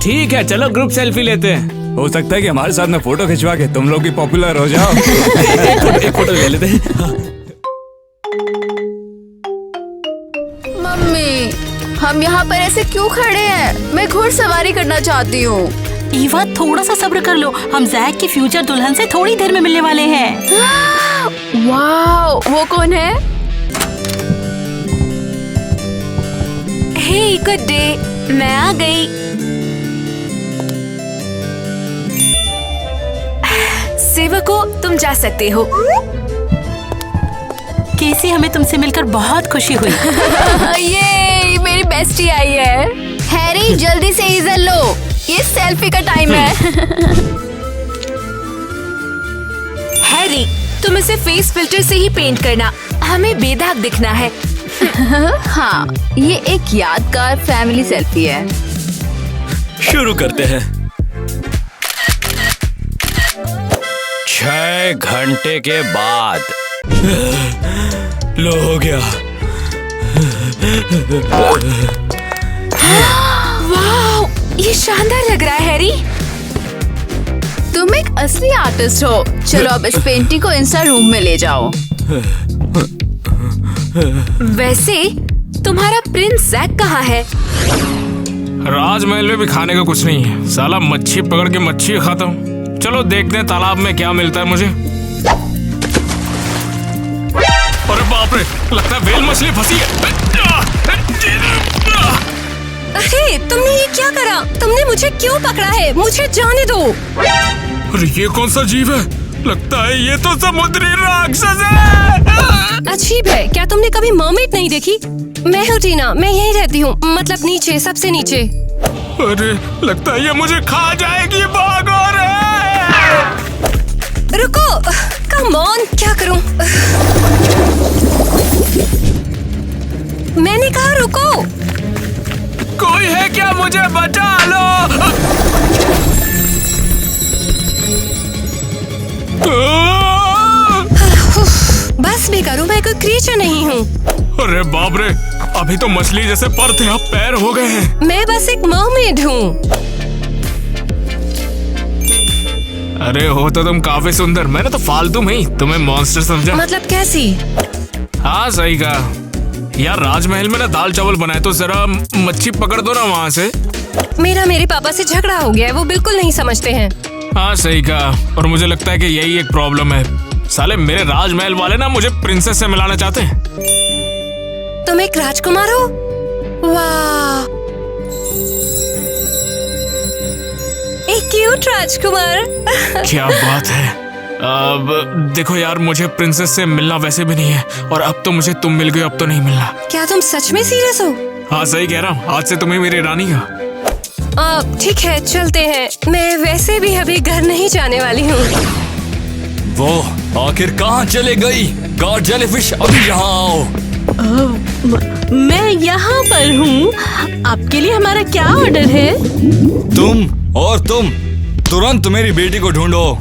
S7: ठीक है चलो ग्रुप सेल्फी लेते हैं।
S8: हो सकता है कि हमारे साथ में फोटो खिंचवा के तुम लोग भी पॉपुलर हो जाओ।
S3: एक फोटो ले लेते हैं।
S6: मम्मी, हम यहाँ पर ऐसे क्यों खड़े हैं? मैं घुड़सवारी करना चाहती हूँ।
S1: ईवा थोड़ा सा सब्र कर लो, हम जैक की फ्यूचर दुल्हन से थोड़ी देर में मिलने वाले हैं।
S6: वाओ, वो कौन है?
S4: हे गुड डे, मैं आ गई। सेवको तुम जा सकते हो।
S1: केसी, हमें तुमसे मिलकर बहुत खुशी हुई।
S6: ये मेरी बेस्टी आई है। हैरी जल्दी से इधर लो, ये सेल्फी का टाइम है।
S4: हैरी तुम इसे फेस फिल्टर से ही पेंट करना, हमें बेदाग दिखना है।
S6: हाँ, ये एक यादगार फैमिली सेल्फी है।
S3: शुरू करते हैं।
S7: 6 घंटे के बाद
S3: लो हो गया।
S4: वाओ, ये शानदार लग रहा है हैरी।
S6: तुम एक असली आर्टिस्ट हो। चलो अब इस पेंटिंग को इंस्टा रूम में ले जाओ।
S4: वैसे तुम्हारा प्रिंस जैक कहाँ है?
S7: राजमहल में भी खाने का कुछ नहीं है। साला मच्छी पकड़ के मच्छी खाता हूँ। चलो देखते हैं तालाब में क्या मिलता है मुझे। अरे बाप रे, लगता है वेल मछली फंसी है।
S2: अरे तुमने ये क्या करा? तुमने मुझे क्यों पकड़ा है? मुझे जाने दो।
S7: अरे ये कौन सा जीव है? लगता है ये तो समुद्री राक्षस है।
S2: अजीब है, क्या तुमने कभी मर्मेड नहीं देखी? मैं हूँ टीना, मैं यहीं रहती हूँ, मतलब नीचे, सबसे नीचे।
S7: अरे लगता है ये मुझे खा जाएगी। भागो रे।
S2: रुको, कम ऑन, क्या करूँ? मैंने कहा रुको।
S7: कोई है क्या? मुझे बचा लो।
S2: बस भी करो, मैं कोई क्रीचर नहीं हूँ।
S7: अरे बाप रे, अभी तो मछली जैसे पर थे, अब पैर हो गए हैं।
S2: मैं बस एक मर्मेड हूँ।
S7: अरे हो तो तुम काफी सुंदर। मैंने तो फालतू में ही तुम्हें मॉन्स्टर समझा।
S2: मतलब कैसी?
S7: हाँ सही कहा यार। राजमहल में ना दाल चावल बनाए तो जरा मच्छी पकड़ दो ना वहाँ से।
S2: मेरा मेरे पापा से झगड़ा हो गया है, वो बिल्कुल नहीं समझते हैं।
S7: हाँ सही कहा। और मुझे लगता है कि यही एक प्रॉब्लम है। साले मेरे राजमहल वाले ना मुझे प्रिंसेस से मिलाना चाहते हैं।
S2: तुम एक राजकुमार हो? वाह, क्यूट राजकुमार।
S7: क्या बात है। अब देखो यार, मुझे प्रिंसेस से मिलना वैसे भी नहीं है, और अब तो मुझे तुम मिल गए, अब तो नहीं मिलना।
S2: क्या तुम सच में सीरियस हो?
S7: हाँ सही कह रहा हूँ, आज से तुम्हें मेरी रानी हो।
S2: ठीक है, चलते हैं। मैं वैसे भी अभी घर नहीं जाने वाली हूँ।
S3: वो आखिर कहाँ चले गई? गॉड जेलीफिश, अभी यहाँ आओ।
S1: मैं यहाँ पर हूँ। आपके लिए हमारा क्या ऑर्डर है?
S3: तुम तुरंत मेरी बेटी को ढूंढो।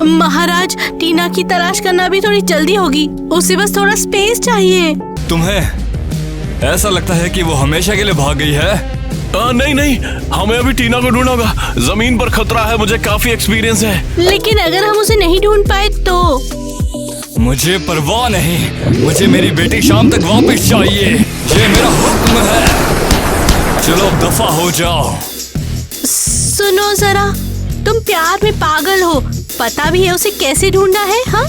S1: महाराज, टीना की तलाश करना भी थोड़ी जल्दी होगी। उसे बस थोड़ा स्पेस चाहिए।
S3: तुम्हें ऐसा लगता है कि वो हमेशा के लिए भाग गई है?
S9: नहीं, हमें अभी टीना को ढूंढना होगा। जमीन पर खतरा है, मुझे काफी एक्सपीरियंस है।
S1: लेकिन अगर हम उसे नहीं ढूंढ पाए तो?
S3: मुझे परवाह नहीं, मुझे मेरी बेटी शाम तक वापस चाहिए। ये मेरा हुक्म है। चलो दफा हो जाओ।
S1: सुनो जरा, तुम प्यार में पागल हो। पता भी है उसे कैसे ढूंढना है? हाँ,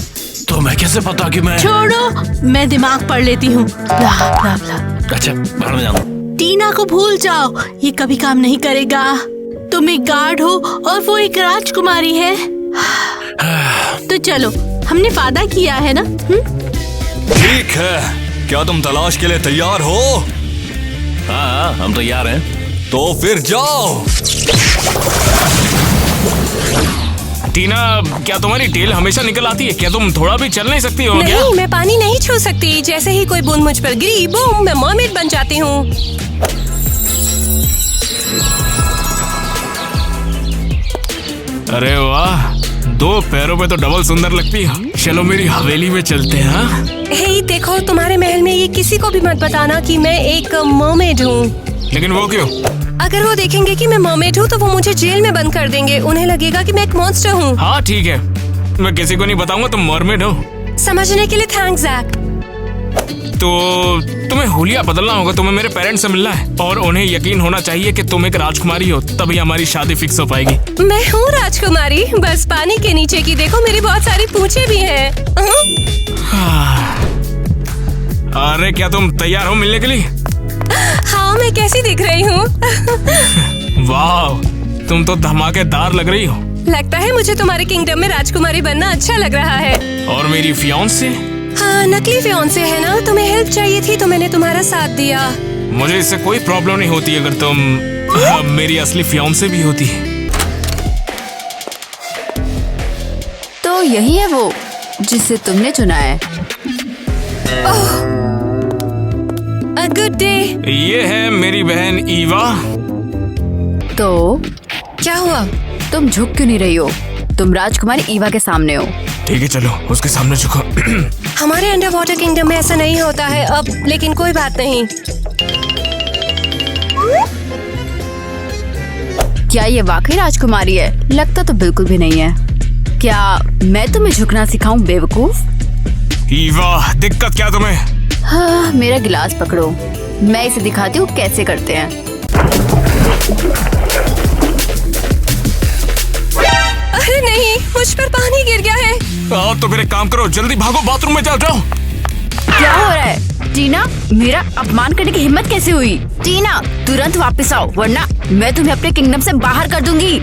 S9: तो मैं कैसे पता कि मैं...
S1: छोड़ो, मैं दिमाग पढ़ लेती हूँ।
S9: अच्छा, बाहर में जाऊँ।
S1: टीना को भूल जाओ, ये कभी काम नहीं करेगा। तुम एक गार्ड हो और वो एक राजकुमारी है। तो चलो, हमने वादा किया है ना?
S3: ठीक है, क्या तुम तलाश के लिए तैयार हो?
S9: हाँ, हम तैयार हैं।
S3: तो फिर जाओ।
S7: टीना, क्या तुम्हारी टेल हमेशा निकल आती है? क्या तुम थोड़ा भी चल नहीं सकती हो क्या?
S2: नहीं, मैं पानी नहीं छू सकती। जैसे ही कोई बूंद मुझ पर गिरी, बूम, मैं मरमेड बन जाती हूँ।
S7: अरे वाह, 2 पैरों पे तो डबल सुंदर लगती है। चलो मेरी हवेली में चलते हैं। हाँ?
S2: हे देखो, तुम्हारे महल में ये किसी को भी मत बताना कि मैं एक मरमेड हूँ।
S7: लेकिन वो क्यों?
S2: अगर वो देखेंगे कि मैं मरमेड हूँ तो वो मुझे जेल में बंद कर देंगे। उन्हें लगेगा कि मैं एक मॉन्स्टर हूँ।
S7: हाँ ठीक है, मैं किसी को नहीं बताऊंगा तुम मरमेड हो।
S2: समझने के लिए थैंक्स जैक।
S7: तो तुम्हें हुलिया बदलना होगा, तुम्हें मेरे पेरेंट्स से मिलना है और उन्हें यकीन होना चाहिए कि तुम एक राजकुमारी हो, तभी हमारी शादी फिक्स हो पाएगी।
S2: मैं हूँ राजकुमारी, बस पानी के नीचे की देखो, मेरी बहुत सारी पूंछें भी हैं।
S7: अरे क्या तुम तैयार हो मिलने के लिए?
S2: हाँ, मैं कैसी दिख रही हूँ?
S7: वाह, तुम तो धमाकेदार लग रही हो।
S2: लगता है मुझे तुम्हारे किंगडम में राजकुमारी बनना अच्छा लग रहा है।
S7: और मेरी फियांसे?
S2: हाँ, नकली फियांसे है ना। तुम्हें हेल्प चाहिए थी तो मैंने तुम्हारा साथ दिया।
S7: मुझे इससे कोई प्रॉब्लम नहीं होती अगर तुम मेरी असली फियांसे भी होती।
S6: तो यही है वो जिसे तुमने चुना है।
S2: Good day.
S7: ये है मेरी बहन ईवा।
S6: तो
S2: क्या हुआ?
S6: तुम झुक क्यों नहीं रही हो? तुम राजकुमारी ईवा के सामने हो।
S7: ठीक है, चलो उसके सामने झुको।
S2: हमारे अंडर वाटर किंगडम में ऐसा नहीं होता है अब, लेकिन कोई बात नहीं।
S6: क्या ये वाकई राजकुमारी है? लगता तो बिल्कुल भी नहीं है। क्या मैं तुम्हें झुकना सिखाऊं बेवकूफ?
S7: ईवा, दिक्कत क्या तुम्हें?
S6: हाँ, मेरा गिलास पकड़ो, मैं इसे दिखाती हूँ कैसे करते हैं।
S2: अरे नहीं, मुझ पर पानी गिर गया है।
S7: तो फिर एक काम करो, जल्दी भागो, बाथरूम में जाओ।
S6: क्या हो रहा है? टीना, मेरा अपमान करने की हिम्मत कैसे हुई? टीना, तुरंत वापस आओ वरना मैं तुम्हें अपने किंगडम से बाहर कर दूंगी।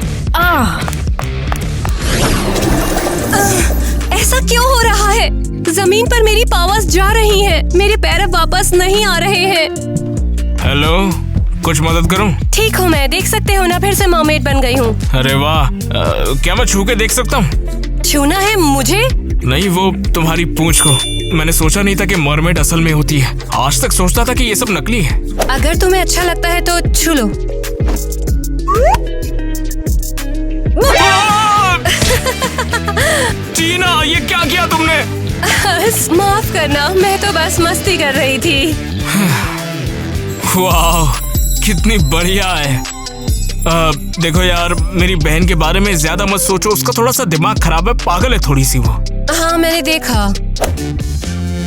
S2: ऐसा क्यों हो रहा है? जमीन पर मेरी पावर्स जा रही हैं, मेरे पैर अब वापस नहीं आ रहे हैं।
S7: हेलो, कुछ मदद करूं?
S2: ठीक हूँ मैं, देख सकते हो ना, फिर से मरमेड बन गई हूँ।
S7: अरे वाह, क्या मैं छू के देख सकता हूँ?
S2: छूना है मुझे?
S7: नहीं, वो तुम्हारी पूंछ को। मैंने सोचा नहीं था कि मरमेड असल में होती है। आज तक सोचता था कि ये सब नकली है।
S2: अगर तुम्हें अच्छा लगता है तो छू लो।
S7: टीना, ये क्या किया तुमने?
S2: माफ करना, मैं तो बस मस्ती कर रही थी।
S7: वाह, कितनी बढ़िया है। देखो यार, मेरी बहन के बारे में ज्यादा मत सोचो, उसका थोड़ा सा दिमाग खराब है, पागल है थोड़ी सी वो।
S2: हाँ, मैंने देखा।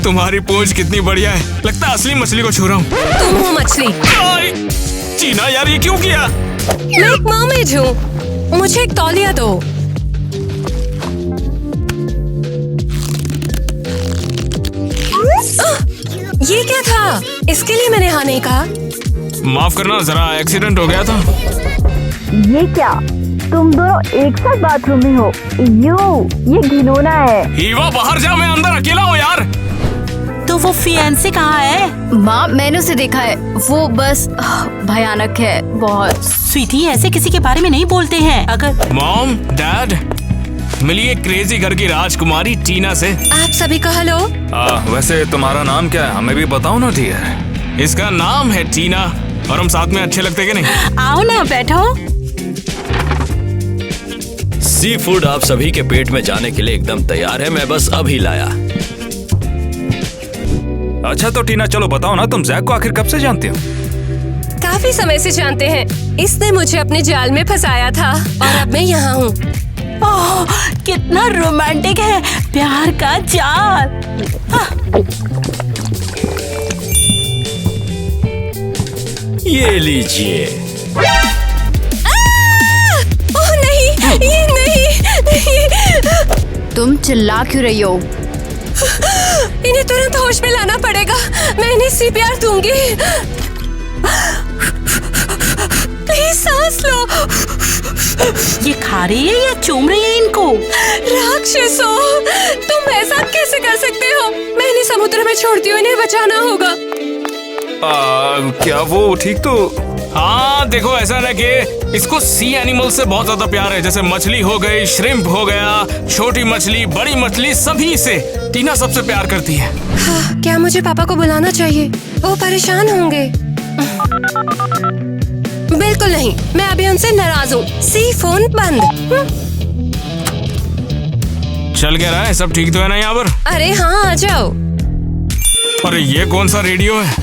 S7: तुम्हारी पूंछ कितनी बढ़िया है, लगता है असली मछली को छू रहा हूँ।
S2: तुम हो मछली।
S7: टीना यार, ये क्यों किया?
S2: मैं एक मरमेड हूँ, मुझे एक तौलिया दो। ये क्या था? इसके लिए मैंने हाँ नहीं कहा।
S7: माफ करना, जरा एक्सीडेंट हो गया था।
S6: ये क्या?
S10: तुम दोनों एक साथ बाथरूम में हो। ये घिनौना है।
S7: ईवा बाहर जा, मैं अंदर अकेला हूँ यार।
S1: तो वो फियांसे कहाँ है?
S6: माँ मैंने उसे देखा है, वो बस भयानक है बहुत।
S1: स्वीटी ऐसे किसी के बारे में नहीं बोलते हैं। अगर
S7: मॉम डैड मिलिए क्रेजी घर की राजकुमारी टीना से।
S4: आप सभी को हेलो।
S8: वैसे तुम्हारा नाम क्या है, हमें भी बताओ ना डियर।
S7: इसका नाम है टीना और हम साथ में अच्छे लगते कि नहीं?
S1: आओ ना बैठो।
S3: सी फूड आप सभी के पेट में जाने के लिए एकदम तैयार है, मैं बस अभी लाया।
S8: अच्छा तो टीना चलो बताओ ना, तुम जैक को आखिर कब से जानती हो?
S4: काफी समय से जानते हैं। इसने मुझे अपने जाल में फंसाया था और अब मैं यहाँ हूँ।
S1: ओह, कितना रोमांटिक है, प्यार का जाल।
S3: ये लीजिए।
S4: ओह नहीं, ये नहीं।
S6: तुम चिल्ला क्यों रही हो?
S4: इन्हें तुरंत होश में लाना पड़ेगा। मैं इन्हें CPR दूंगी। प्लीज सांस लो।
S1: ये खा रही है या चूम रही है इनको?
S4: राक्षसों, तुम ऐसा कैसे कर सकते हो? मैं इन्हें समुद्र में छोड़ती हूँ, इन्हें बचाना होगा।
S8: क्या वो ठीक तो?
S7: हाँ देखो, ऐसा ना कि इसको सी एनिमल से बहुत ज्यादा प्यार है, जैसे मछली हो गई, श्रिम्प हो गया, छोटी मछली, बड़ी मछली, सभी से टीना सबसे प्यार करती है।
S4: हाँ, क्या मुझे पापा को बुलाना चाहिए? वो परेशान होंगे। बिल्कुल नहीं, मैं अभी उनसे नाराज हूँ। सी फोन बंद।
S7: चल क्या रहा है, सब ठीक तो है ना यहाँ पर?
S4: अरे हाँ आ जाओ।
S7: अरे ये कौन सा रेडियो है?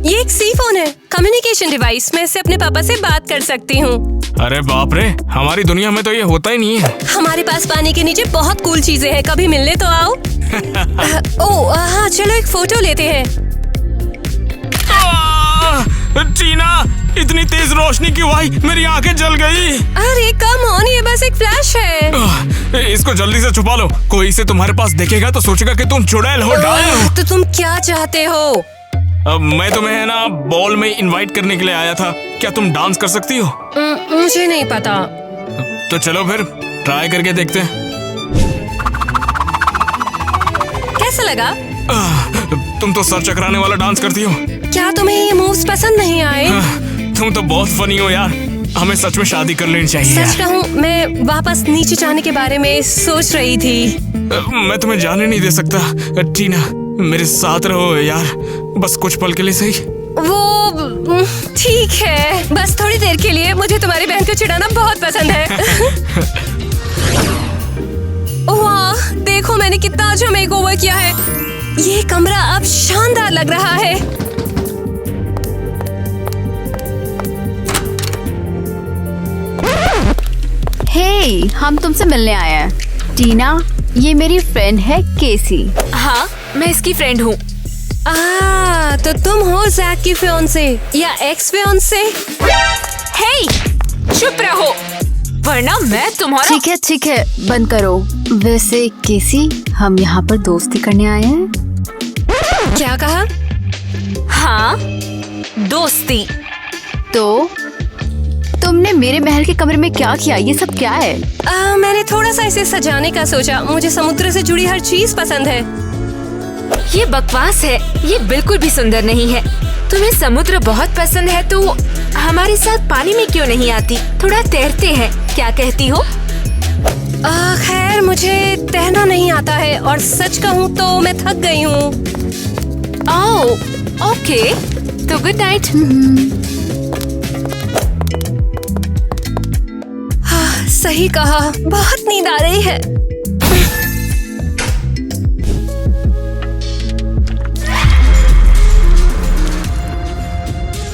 S4: ये एक सी फोन है, कम्युनिकेशन डिवाइस। मैं इससे अपने पापा से बात कर सकती हूँ।
S7: अरे बाप रे, हमारी दुनिया में तो ये होता ही नहीं है।
S4: हमारे पास पानी के नीचे बहुत कूल चीजें हैं, कभी मिलने तो आओ। ओह हाँ, चलो एक फोटो लेते हैं।
S7: टीना, इतनी तेज रोशनी क्यों आई? मेरी आंखें जल गई।
S4: अरे कम ऑन, ये बस एक फ्लैश है।
S7: इसको जल्दी से छुपा लो, कोई इसे तुम्हारे पास देखेगा तो सोचेगा कि तुम चुड़ैल हो, डायल हो।
S4: तो तुम क्या चाहते हो?
S7: मैं तुम्हें है ना बॉल में इनवाइट करने के लिए आया था। क्या तुम डांस कर सकती हो?
S4: मुझे नहीं पता।
S7: तो चलो फिर ट्राई करके देखते हैं।
S4: कैसा लगा?
S7: तुम तो सर चकराने वाला डांस करती हो।
S4: क्या तुम्हें ये मूव्स पसंद नहीं आए?
S7: तुम तो बहुत फनी हो यार, हमें सच में शादी कर लेनी चाहिए।
S4: सच कहूँ, मैं वापस नीचे जाने के बारे में सोच रही थी।
S7: मैं तुम्हें जाने नहीं दे सकता टीना, मेरे साथ रहो यार, बस कुछ पल के लिए सही।
S4: वो ठीक है, बस थोड़ी देर के लिए। मुझे तुम्हारी बहन को चिढ़ाना बहुत पसंद है। वाह, देखो मैंने कितना अच्छा मेकओवर किया है। ये कमरा अब शानदार लग रहा है।
S6: हे, हम तुमसे मिलने आए हैं। टीना, ये मेरी फ्रेंड है केसी।
S4: हाँ, मैं इसकी फ्रेंड हूँ। तो तुम हो जैक की फियांसे या एक्स फियांसे? हे, चुप रहो, वरना मैं तुम्हारा।
S6: ठीक है, बंद करो। वैसे केसी, हम यहाँ पर दोस्ती करने आए हैं।
S4: क्या कहा? हाँ, दोस्ती।
S6: तो तुमने मेरे महल के कमरे में क्या किया? ये सब क्या है?
S4: मैंने थोड़ा सा इसे सजाने का सोचा। मुझे समुद्र से जुड़ी हर चीज पसंद है। ये बकवास है, ये बिल्कुल भी सुंदर नहीं है। तुम्हें समुद्र बहुत पसंद है तो हमारे साथ पानी में क्यों नहीं आती? थोड़ा तैरते हैं, क्या कहती हो? खैर, मुझे तैरना नहीं आता है और सच कहूँ तो मैं थक गई हूँ। ओह, ओके, तो गुड नाइट। सही कहा, बहुत नींद आ रही है।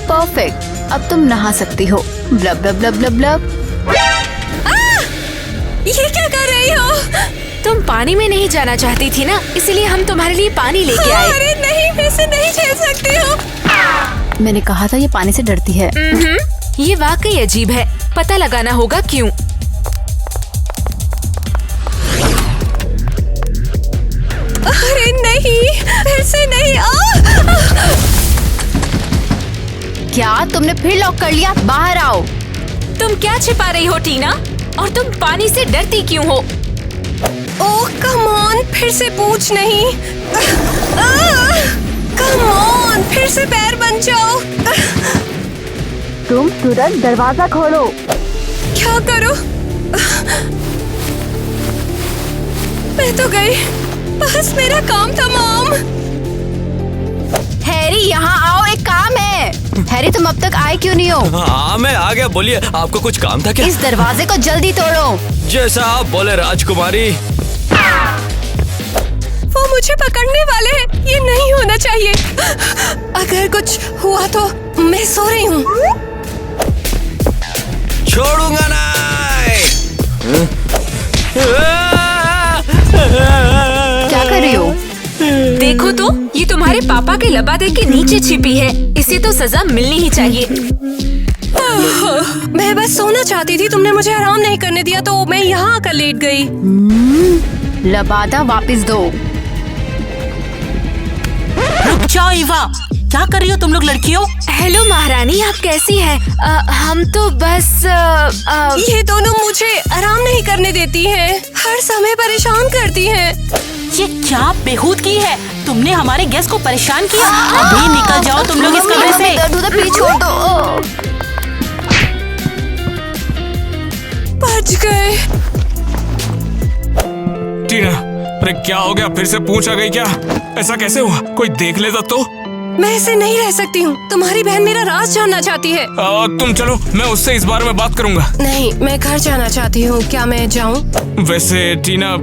S6: परफेक्ट, अब तुम नहा सकती हो। Bulb bulb bulb bulb bulb.
S4: ये क्या कर रही हो? तुम पानी में नहीं जाना चाहती थी ना, इसलिए हम तुम्हारे लिए पानी लेके आए। अरे नहीं, मैं इसे नहीं झेल सकती हूँ।
S6: मैंने कहा था ये पानी से डरती है।
S4: ये वाकई अजीब है, पता लगाना होगा क्यों। अरे नहीं, फिर से नहीं।
S6: क्या तुमने फिर लॉक कर लिया? बाहर आओ।
S4: तुम क्या छिपा रही हो टीना? और तुम पानी से डरती क्यों हो?
S11: ओह कम ऑन, फिर से पूछ नहीं। कम ऑन, फिर से पैर बन जाओ।
S10: तुम तुरंत दरवाजा खोलो।
S11: क्या करूं? मैं तो गई, बस मेरा काम था मॉम।
S6: हैरी यहाँ आओ, एक काम है। हैरी तुम अब तक आए क्यों नहीं हो?
S3: हाँ मैं आ गया, बोलिए आपको कुछ काम था क्या?
S6: इस दरवाजे को जल्दी तोड़ो।
S3: जैसा आप बोले राजकुमारी।
S11: वो मुझे पकड़ने वाले हैं, ये नहीं होना चाहिए। अगर कुछ हुआ तो मैं सो रही हूँ।
S3: छोड़ूंगा नहीं।
S6: क्या कर रही हो?
S4: देखो तो, ये तुम्हारे पापा के लबादे के नीचे छिपी है। इसे तो सजा मिलनी ही चाहिए।
S11: मैं बस सोना चाहती थी, तुमने मुझे आराम नहीं करने दिया तो मैं यहाँ आकर लेट गई।
S6: लबादा वापस दो।
S1: रुक जाओ ईवा, क्या कर रही हो तुम लोग लड़कियों?
S4: हेलो महारानी, आप कैसी हैं? हम तो बस
S11: ये दोनों मुझे आराम नहीं करने देती हैं, हर समय परेशान करती हैं।
S1: ये क्या बेहूदगी है? तुमने हमारे गेस्ट को परेशान किया। अभी निकल जाओ तुम लोग इस कमरे से।
S6: दर्द होता, प्लीज छोड़ दो।
S11: बच गए।
S7: टीना, अरे क्या हो गया? फिर से पूछ आ गई क्या? ऐसा कैसे हुआ? कोई देख लेता तो?
S11: मैं ऐसे नहीं रह सकती हूँ। तुम्हारी बहन मेरा राज जानना चाहती है।
S7: तुम चलो, मैं उससे इस बारे में बात करूंगा।
S11: नहीं, मैं घर जाना चाहती हूँ। क्या मैं जाऊँ?
S7: वैसे टीना,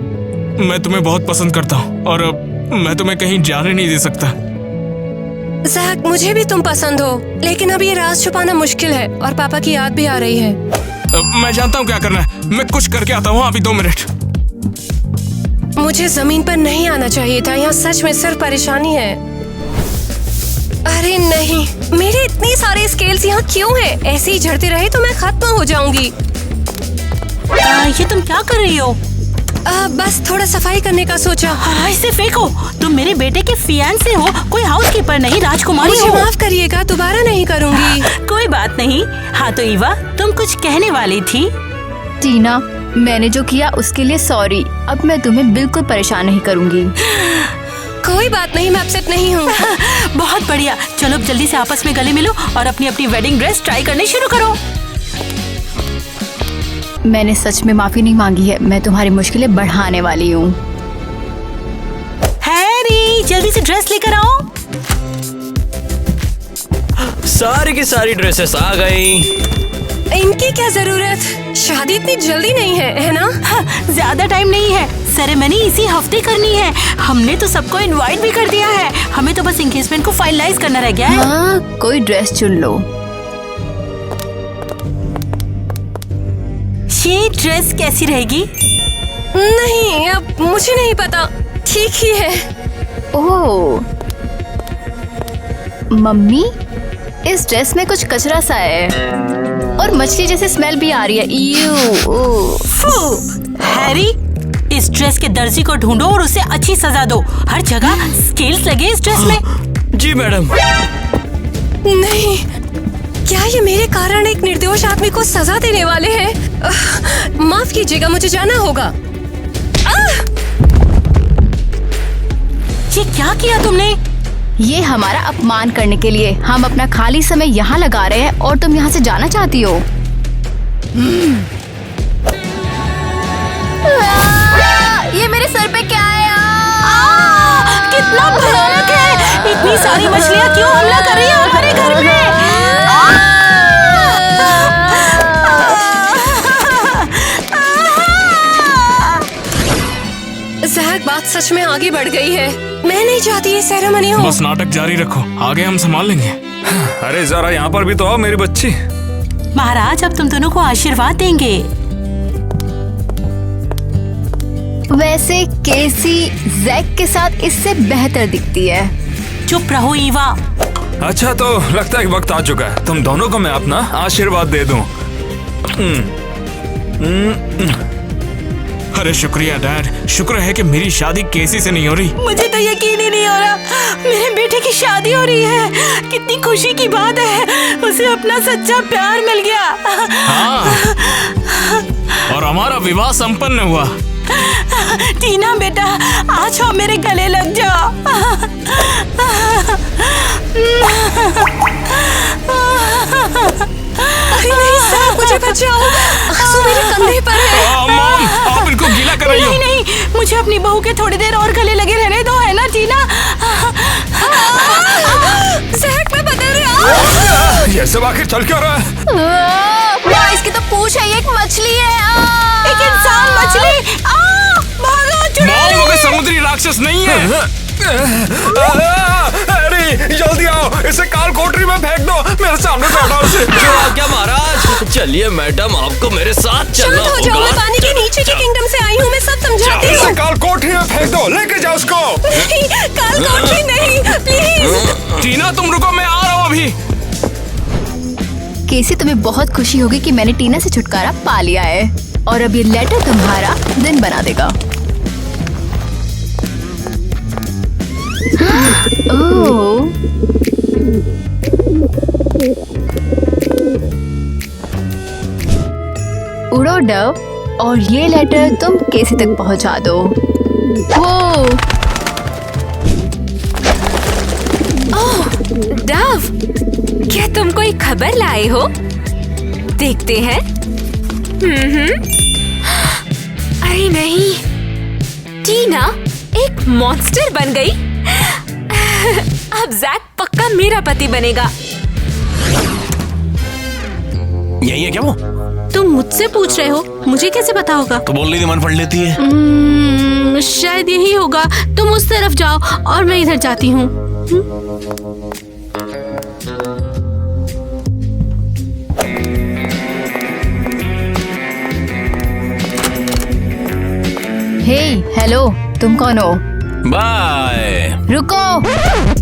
S7: मैं तुम्हें बहुत पसंद करता हूँ और मैं तुम्हें कहीं जाने नहीं दे सकता।
S11: ज़ैक, मुझे भी तुम पसंद हो, लेकिन अब ये राज छुपाना मुश्किल है और पापा की याद भी आ रही है।
S7: मैं जानता हूँ क्या करना है। मैं कुछ करके आता हूँ, अभी 2 मिनट।
S11: मुझे जमीन पर नहीं आना चाहिए था, यहाँ सच में सिर्फ परेशानी है। अरे नहीं, मेरे इतने सारे स्केल्स यहाँ क्यों हैं? ऐसे ही झड़ते रहे तो मैं खत्म हो जाऊंगी।
S1: ये तुम क्या कर रही हो?
S11: बस थोड़ा सफाई करने का सोचा।
S1: इसे फेंको। तुम मेरे बेटे के फियांसे हो, कोई हाउसकीपर नहीं, राजकुमारी
S11: मुझे
S1: हो।
S11: माफ करिएगा, दोबारा नहीं करूंगी।
S1: कोई बात नहीं। हाँ तो ईवा, तुम कुछ कहने वाली थी।
S6: टीना, मैंने जो किया उसके लिए सॉरी। अब मैं तुम्हें बिल्कुल परेशान नहीं करूंगी।
S11: कोई बात नहीं, मैं अपसेट नहीं हूँ।
S1: बहुत बढ़िया। चलो अब जल्दी से आपस में गले मिलो और अपनी अपनी वेडिंग ड्रेस ट्राई करनी शुरू करो।
S6: मैंने सच में माफी नहीं मांगी है, मैं तुम्हारी मुश्किलें बढ़ाने वाली हूँ।
S1: हैरी, जल्दी से ड्रेस लेकर आओ।
S3: सारी की सारी ड्रेसेस आ गई।
S11: इनकी क्या जरूरत? शादी इतनी जल्दी नहीं है ना?
S1: ज्यादा टाइम नहीं है, सेरेमनी इसी हफ्ते करनी है। हमने तो सबको इनवाइट भी कर दिया है, हमें तो बस एंगेजमेंट को फाइनलाइज करना रह गया है।
S6: हाँ, कोई ड्रेस चुन लो।
S1: ये ड्रेस कैसी रहेगी?
S11: नहीं, अब मुझे नहीं पता, ठीक ही है।
S6: ओह मम्मी, इस ड्रेस में कुछ कचरा सा है और मछली जैसे स्मेल भी आ रही है।
S1: हैरी, इस ड्रेस के दर्जी को ढूंढो और उसे अच्छी सजा दो। हर जगह स्केल्स लगे इस ड्रेस में।
S3: जी मैडम।
S11: नहीं, क्या ये मेरे कारण एक निर्दोष आदमी को सजा देने वाले हैं? माफ कीजिएगा, मुझे जाना होगा।
S1: ये क्या किया तुमने?
S6: ये हमारा अपमान करने के लिए। हम अपना खाली समय यहाँ लगा रहे हैं और तुम यहाँ से जाना चाहती हो। ये मेरे सर पे क्या है?
S1: कितना भयानक है! इतनी सारी मछलियाँ क्यों हमला कर रही है हमारे घर में?
S11: ज़ैक, बात सच में आगे बढ़ गई है। मैं नहीं चाहती ये सेरेमनी हो।
S7: बस नाटक जारी रखो, आगे हम संभाल लेंगे।
S8: अरे जरा यहाँ पर भी तो आओ मेरी बच्ची।
S1: महाराज अब तुम दोनों को आशीर्वाद देंगे।
S6: वैसे केसी ज़ैक के साथ इससे बेहतर दिखती है।
S1: चुप रहो ईवा।
S8: अच्छा तो लगता है कि वक्त आ चुका है, तुम दोनों को मैं अपना आशीर्वाद दे दूं।
S7: अरे शुक्रिया डैड, शुक्र है कि मेरी शादी केसी से नहीं हो रही।
S1: मुझे तो यकीन ही नहीं हो रहा, मेरे बेटे की शादी हो रही है। कितनी खुशी की बात है, उसे अपना सच्चा प्यार मिल गया।
S7: हाँ, और हमारा विवाह संपन्न हुआ।
S1: टीना बेटा, आज आओ मेरे गले लग जाओ।
S11: अरे नहीं सर, मुझे बचाओ, आंसू मेरे कंधे पर है।
S7: मॉम, आप इनको गीला कर रही हो।
S1: नहीं नहीं, मुझे अपनी बहू के थोड़ी देर और गले लगे रहने दो, है ना टीना?
S11: जैक, मैं बदल रहा।
S8: ये सब आखिर चल क्या रहा है?
S6: इसकी तो पूंछ है, ये एक मछली है।
S1: एक इंसान मछली। भागो, चुरा
S7: मॉम,
S1: ले।
S7: वो कोई समुद्री राक्षस नहीं है।
S8: अरे जल्दी आओ, इसे काल कोठरी में फेंक दो, मेरे सामने से हटाओ इसे।
S3: क्या महाराज? चलिए मैडम, आपको मेरे साथ चलना
S11: शांत हो जाओ, मैं
S3: होगा।
S11: पानी के नीचे के किंगडम से आई हूँ, मैं सब समझाती
S8: इसे
S11: हूँ।
S8: काल कोठरी में फेंक दो, लेके जाओ उसको।
S11: नहीं, काल कोठरी नहीं, प्लीज।
S7: टीना तुम रुको, मैं आ रहा हूँ अभी।
S6: केसी, तुम्हें बहुत खुशी होगी कि मैंने टीना से छुटकारा पा लिया है और अब ये लेटर तुम्हारा दिन बना देगा। ओह, उड़ो डव, और ये लेटर तुम केसी तक पहुंचा दो।
S4: डव, क्या तुम कोई खबर लाए हो? देखते हैं। अरे नहीं, टीना एक मॉन्स्टर बन गई। अब जैक पक्का मेरा पति बनेगा।
S9: यही है क्या वो?
S1: तुम मुझसे पूछ रहे हो, मुझे कैसे पता होगा?
S9: तो बोल रही थी मन पढ़ लेती है।
S1: शायद यही होगा। तुम उस तरफ जाओ और मैं इधर जाती हूँ।
S6: हे, हेलो, तुम कौन हो?
S9: बाय।
S6: रुको,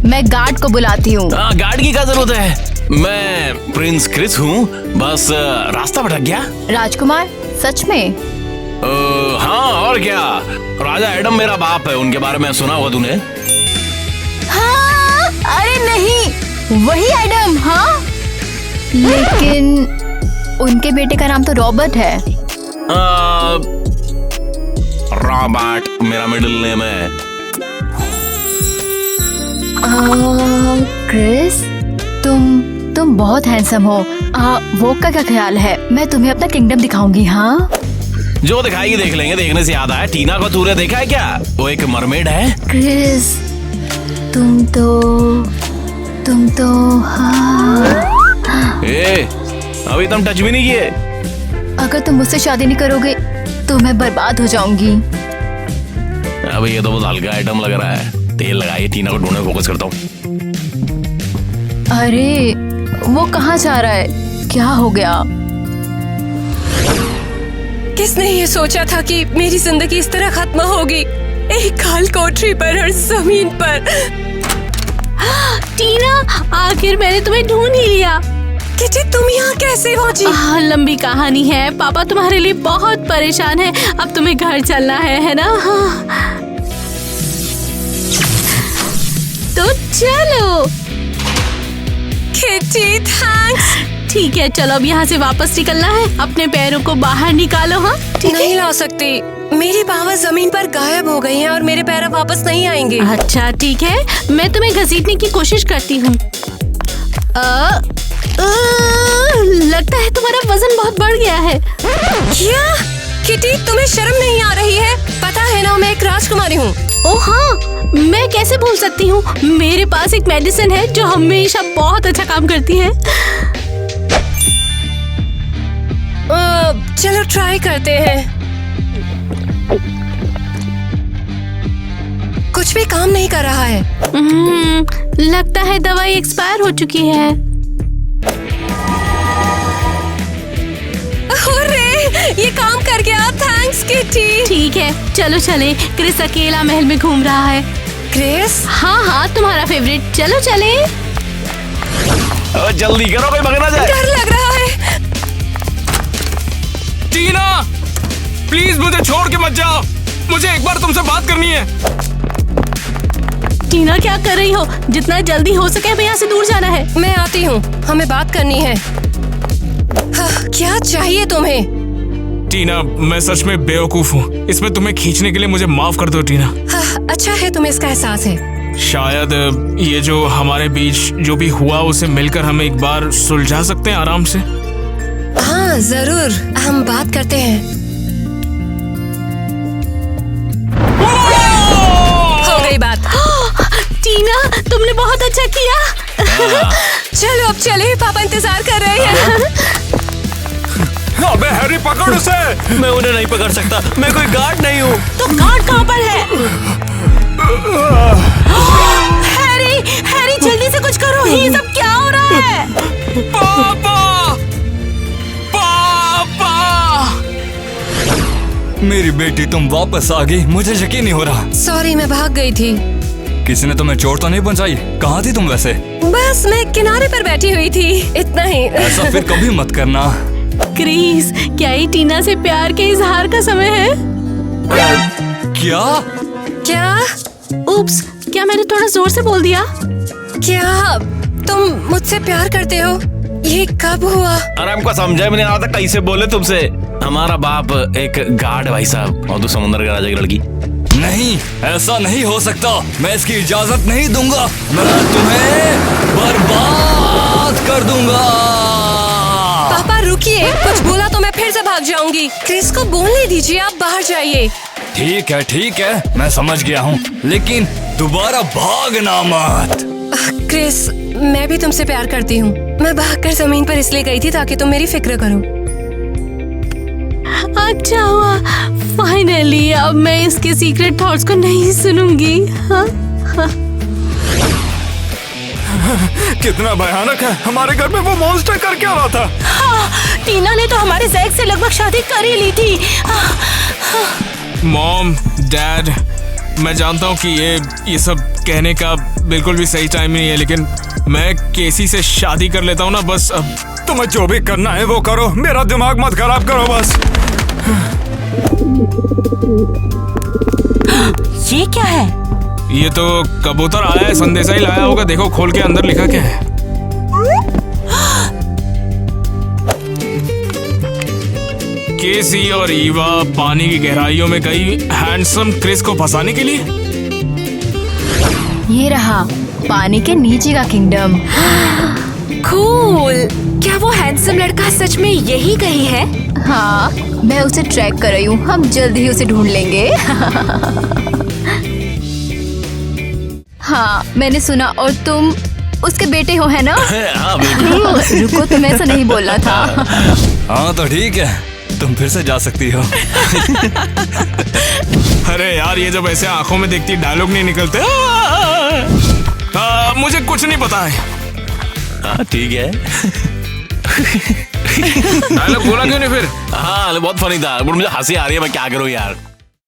S6: मैं गार्ड को बुलाती हूँ।
S9: गार्ड की क्या जरूरत है? मैं प्रिंस क्रिस हूँ, बस रास्ता भटक गया।
S6: राजकुमार, सच में?
S9: हाँ, और क्या, राजा एडम मेरा बाप है, उनके बारे में सुना होगा तूने?
S6: हाँ, अरे नहीं, वही एडम। हाँ, लेकिन उनके बेटे का नाम तो रॉबर्ट है।
S9: रॉबर्ट मेरा मिडिल नेम है।
S6: क्रिस, तुम बहुत हैंडसम हो। वो का क्या ख्याल है, मैं तुम्हें अपना किंगडम दिखाऊंगी। हाँ,
S9: जो दिखाएगी देख लेंगे। देखने से याद आया, टीना को तूने देखा है क्या? वो एक मरमेड है।
S6: क्रिस, तुम तो हाँ।
S9: अभी तुम टच भी नहीं किए।
S6: अगर तुम मुझसे शादी नहीं करोगे तो मैं बर्बाद हो जाऊंगी।
S9: अब ये तो बहुत हल्का आइटम लग रहा है। तेल लगाइए, टीना को ढूंढने फोकस करता हूँ।
S6: अरे वो कहाँ जा रहा है? क्या हो गया?
S11: किसने ये सोचा था कि मेरी जिंदगी इस तरह खत्म होगी, एक काल कोठरी पर और जमीन पर।
S1: टीना, आखिर मैंने तुम्हें ढूंढ ही लिया।
S11: किटी, तुम यहाँ कैसे पहुँची?
S1: लंबी कहानी है। पापा तुम्हारे लिए बहुत परेशान है। अब तुम्हें घर चलना है ना? तो चलो।
S11: Kitty, thanks.
S1: ठीक है, चलो अब यहाँ से वापस निकलना है। अपने पैरों को बाहर निकालो। हाँ,
S11: नहीं ला सकती, मेरी पावर जमीन पर गायब हो गई है और मेरे पैर वापस नहीं आएंगे।
S1: अच्छा ठीक है, मैं तुम्हें घसीटने की कोशिश करती हूँ। लगता है तुम्हारा वजन बहुत बढ़ गया है।
S11: क्या किटी, तुम्हें शर्म नहीं आ रही है? पता है ना, मैं एक राजकुमारी हूँ।
S1: ओह हाँ, मैं कैसे भूल सकती हूँ। मेरे पास एक मेडिसिन है जो हमेशा बहुत अच्छा काम करती है।
S11: चलो ट्राई करते हैं। कुछ भी काम नहीं कर रहा है।
S1: लगता है दवाई एक्सपायर हो चुकी है।
S11: ये काम कर गया, थैंक्स किटी।
S1: ठीक है, चलो चले। क्रिस अकेला महल में घूम रहा है।
S11: क्रिस?
S1: हाँ, तुम्हारा फेवरेट। चलो चले।
S9: जल्दी करो, कोई भग ना जाए।
S11: डर लग रहा है।
S7: टीना, प्लीज मुझे छोड़ के मत जाओ, मुझे एक बार तुमसे बात करनी है।
S1: टीना क्या कर रही हो? जितना जल्दी हो सके हमें यहाँ से दूर जाना है।
S11: मैं आती हूँ, हमें बात करनी है। क्या चाहिए तुम्हें?
S7: टीना, मैं सच में बेवकूफ हूँ। इसमें तुम्हें खींचने के लिए मुझे माफ कर दो टीना।
S11: अच्छा है तुम्हें इसका एहसास है।
S7: शायद ये जो हमारे बीच जो भी हुआ उसे मिलकर हम एक बार सुलझा सकते हैं आराम से।
S11: हाँ जरूर, हम बात करते हैं। हो गई बात।
S1: टीना, तुमने बहुत अच्छा किया।
S11: चलो अब चले, पापा इंतजार कर रहे हैं।
S8: अबे हैरी, पकड़ उसे।
S3: मैं उन्हें नहीं पकड़ सकता, मैं कोई गार्ड नहीं हूँ।
S1: तो गार्ड कहाँ पर है? हैरी, हैरी जल्दी से कुछ करो, ये सब क्या हो रहा है?
S7: पापा! पापा!
S8: मेरी बेटी, तुम वापस आ गई, मुझे यकीन नहीं हो रहा।
S11: सॉरी, मैं भाग गई थी।
S8: किसी ने तुम्हें चोट तो नहीं पहुंचाई? कहाँ थी तुम वैसे?
S11: बस मैं किनारे पर बैठी हुई थी, इतना ही।
S8: ऐसा फिर कभी मत करना।
S1: क्रिस, क्या ये टीना से प्यार के इजहार का समय है?
S8: क्या?
S11: क्या?
S1: उप्स, क्या मैंने थोड़ा जोर से बोल दिया?
S11: क्या तुम मुझसे प्यार करते हो? ये कब हुआ?
S9: अरे हमको समझा भी नहीं आता कैसे बोले तुमसे। हमारा बाप एक गार्ड है भाई साहब, और तू समुद्र के राजा की लड़की।
S8: नहीं, ऐसा नहीं हो सकता। मैं इसकी इजाजत नहीं दूंगा। मैं तुम्हें बर्बाद कर दूंगा।
S11: पापा रुकिए, कुछ बोला तो मैं फिर से भाग जाऊंगी। क्रिस को बोलने दीजिए, आप बाहर जाइए।
S8: ठीक है, मैं समझ गया हूँ, लेकिन दोबारा भागना मत।
S11: क्रिस, मैं भी तुमसे प्यार करती हूँ। मैं भागकर जमीन पर इसलिए गई थी ताकि तुम मेरी फिक्र करो।
S1: अच्छा हुआ, फाइनली अब मैं इसके सीक्रेट थॉट्स को नहीं सुनूंगी। हाँ?
S8: कितना भयानक है। हमारे घर में वो मॉन्स्टर कर क्या रहा था?
S1: हाँ, टीना ने तो हमारे जैक से लगभग शादी कर ही ली थी।
S7: मॉम, डैड, मैं जानता हूँ कि ये सब कहने का बिल्कुल भी सही टाइम नहीं है, लेकिन मैं केसी से शादी कर लेता हूँ ना बस। अब
S8: तुम्हें जो भी करना है वो करो, मेरा दिमाग मत खराब करो बस।
S1: ये क्या है?
S7: ये तो कबूतर आया है, संदेशा ही लाया होगा। देखो खोल के अंदर लिखा क्या है। केसी और ईवा पानी की गहराइयों में गई हैंडसम क्रिस को फंसाने के लिए।
S6: ये रहा पानी के नीचे का किंगडम।
S4: कूल। क्या वो हैंडसम लड़का सच में यही कहीं है?
S6: हाँ, मैं उसे ट्रैक कर रही हूँ। हम जल्द ही उसे ढूंढ लेंगे। हाँ, मैंने सुना। और तुम उसके बेटे हो, है ना?
S9: हाँ बिल्कुल।
S6: रुको, तुम्हें ऐसा नहीं बोलना था।
S8: हाँ तो ठीक है, तुम फिर से जा सकती हो।
S7: अरे यार, ये जब ऐसे आंखों में देखती डायलॉग नहीं निकलते। मुझे कुछ नहीं पता है।
S9: हाँ ठीक है।
S7: डायलॉग बोला क्यों नहीं फिर?
S9: हाँ बहुत फनी था, मुझे हंसी आ रही है, मैं क्या करूँ यार।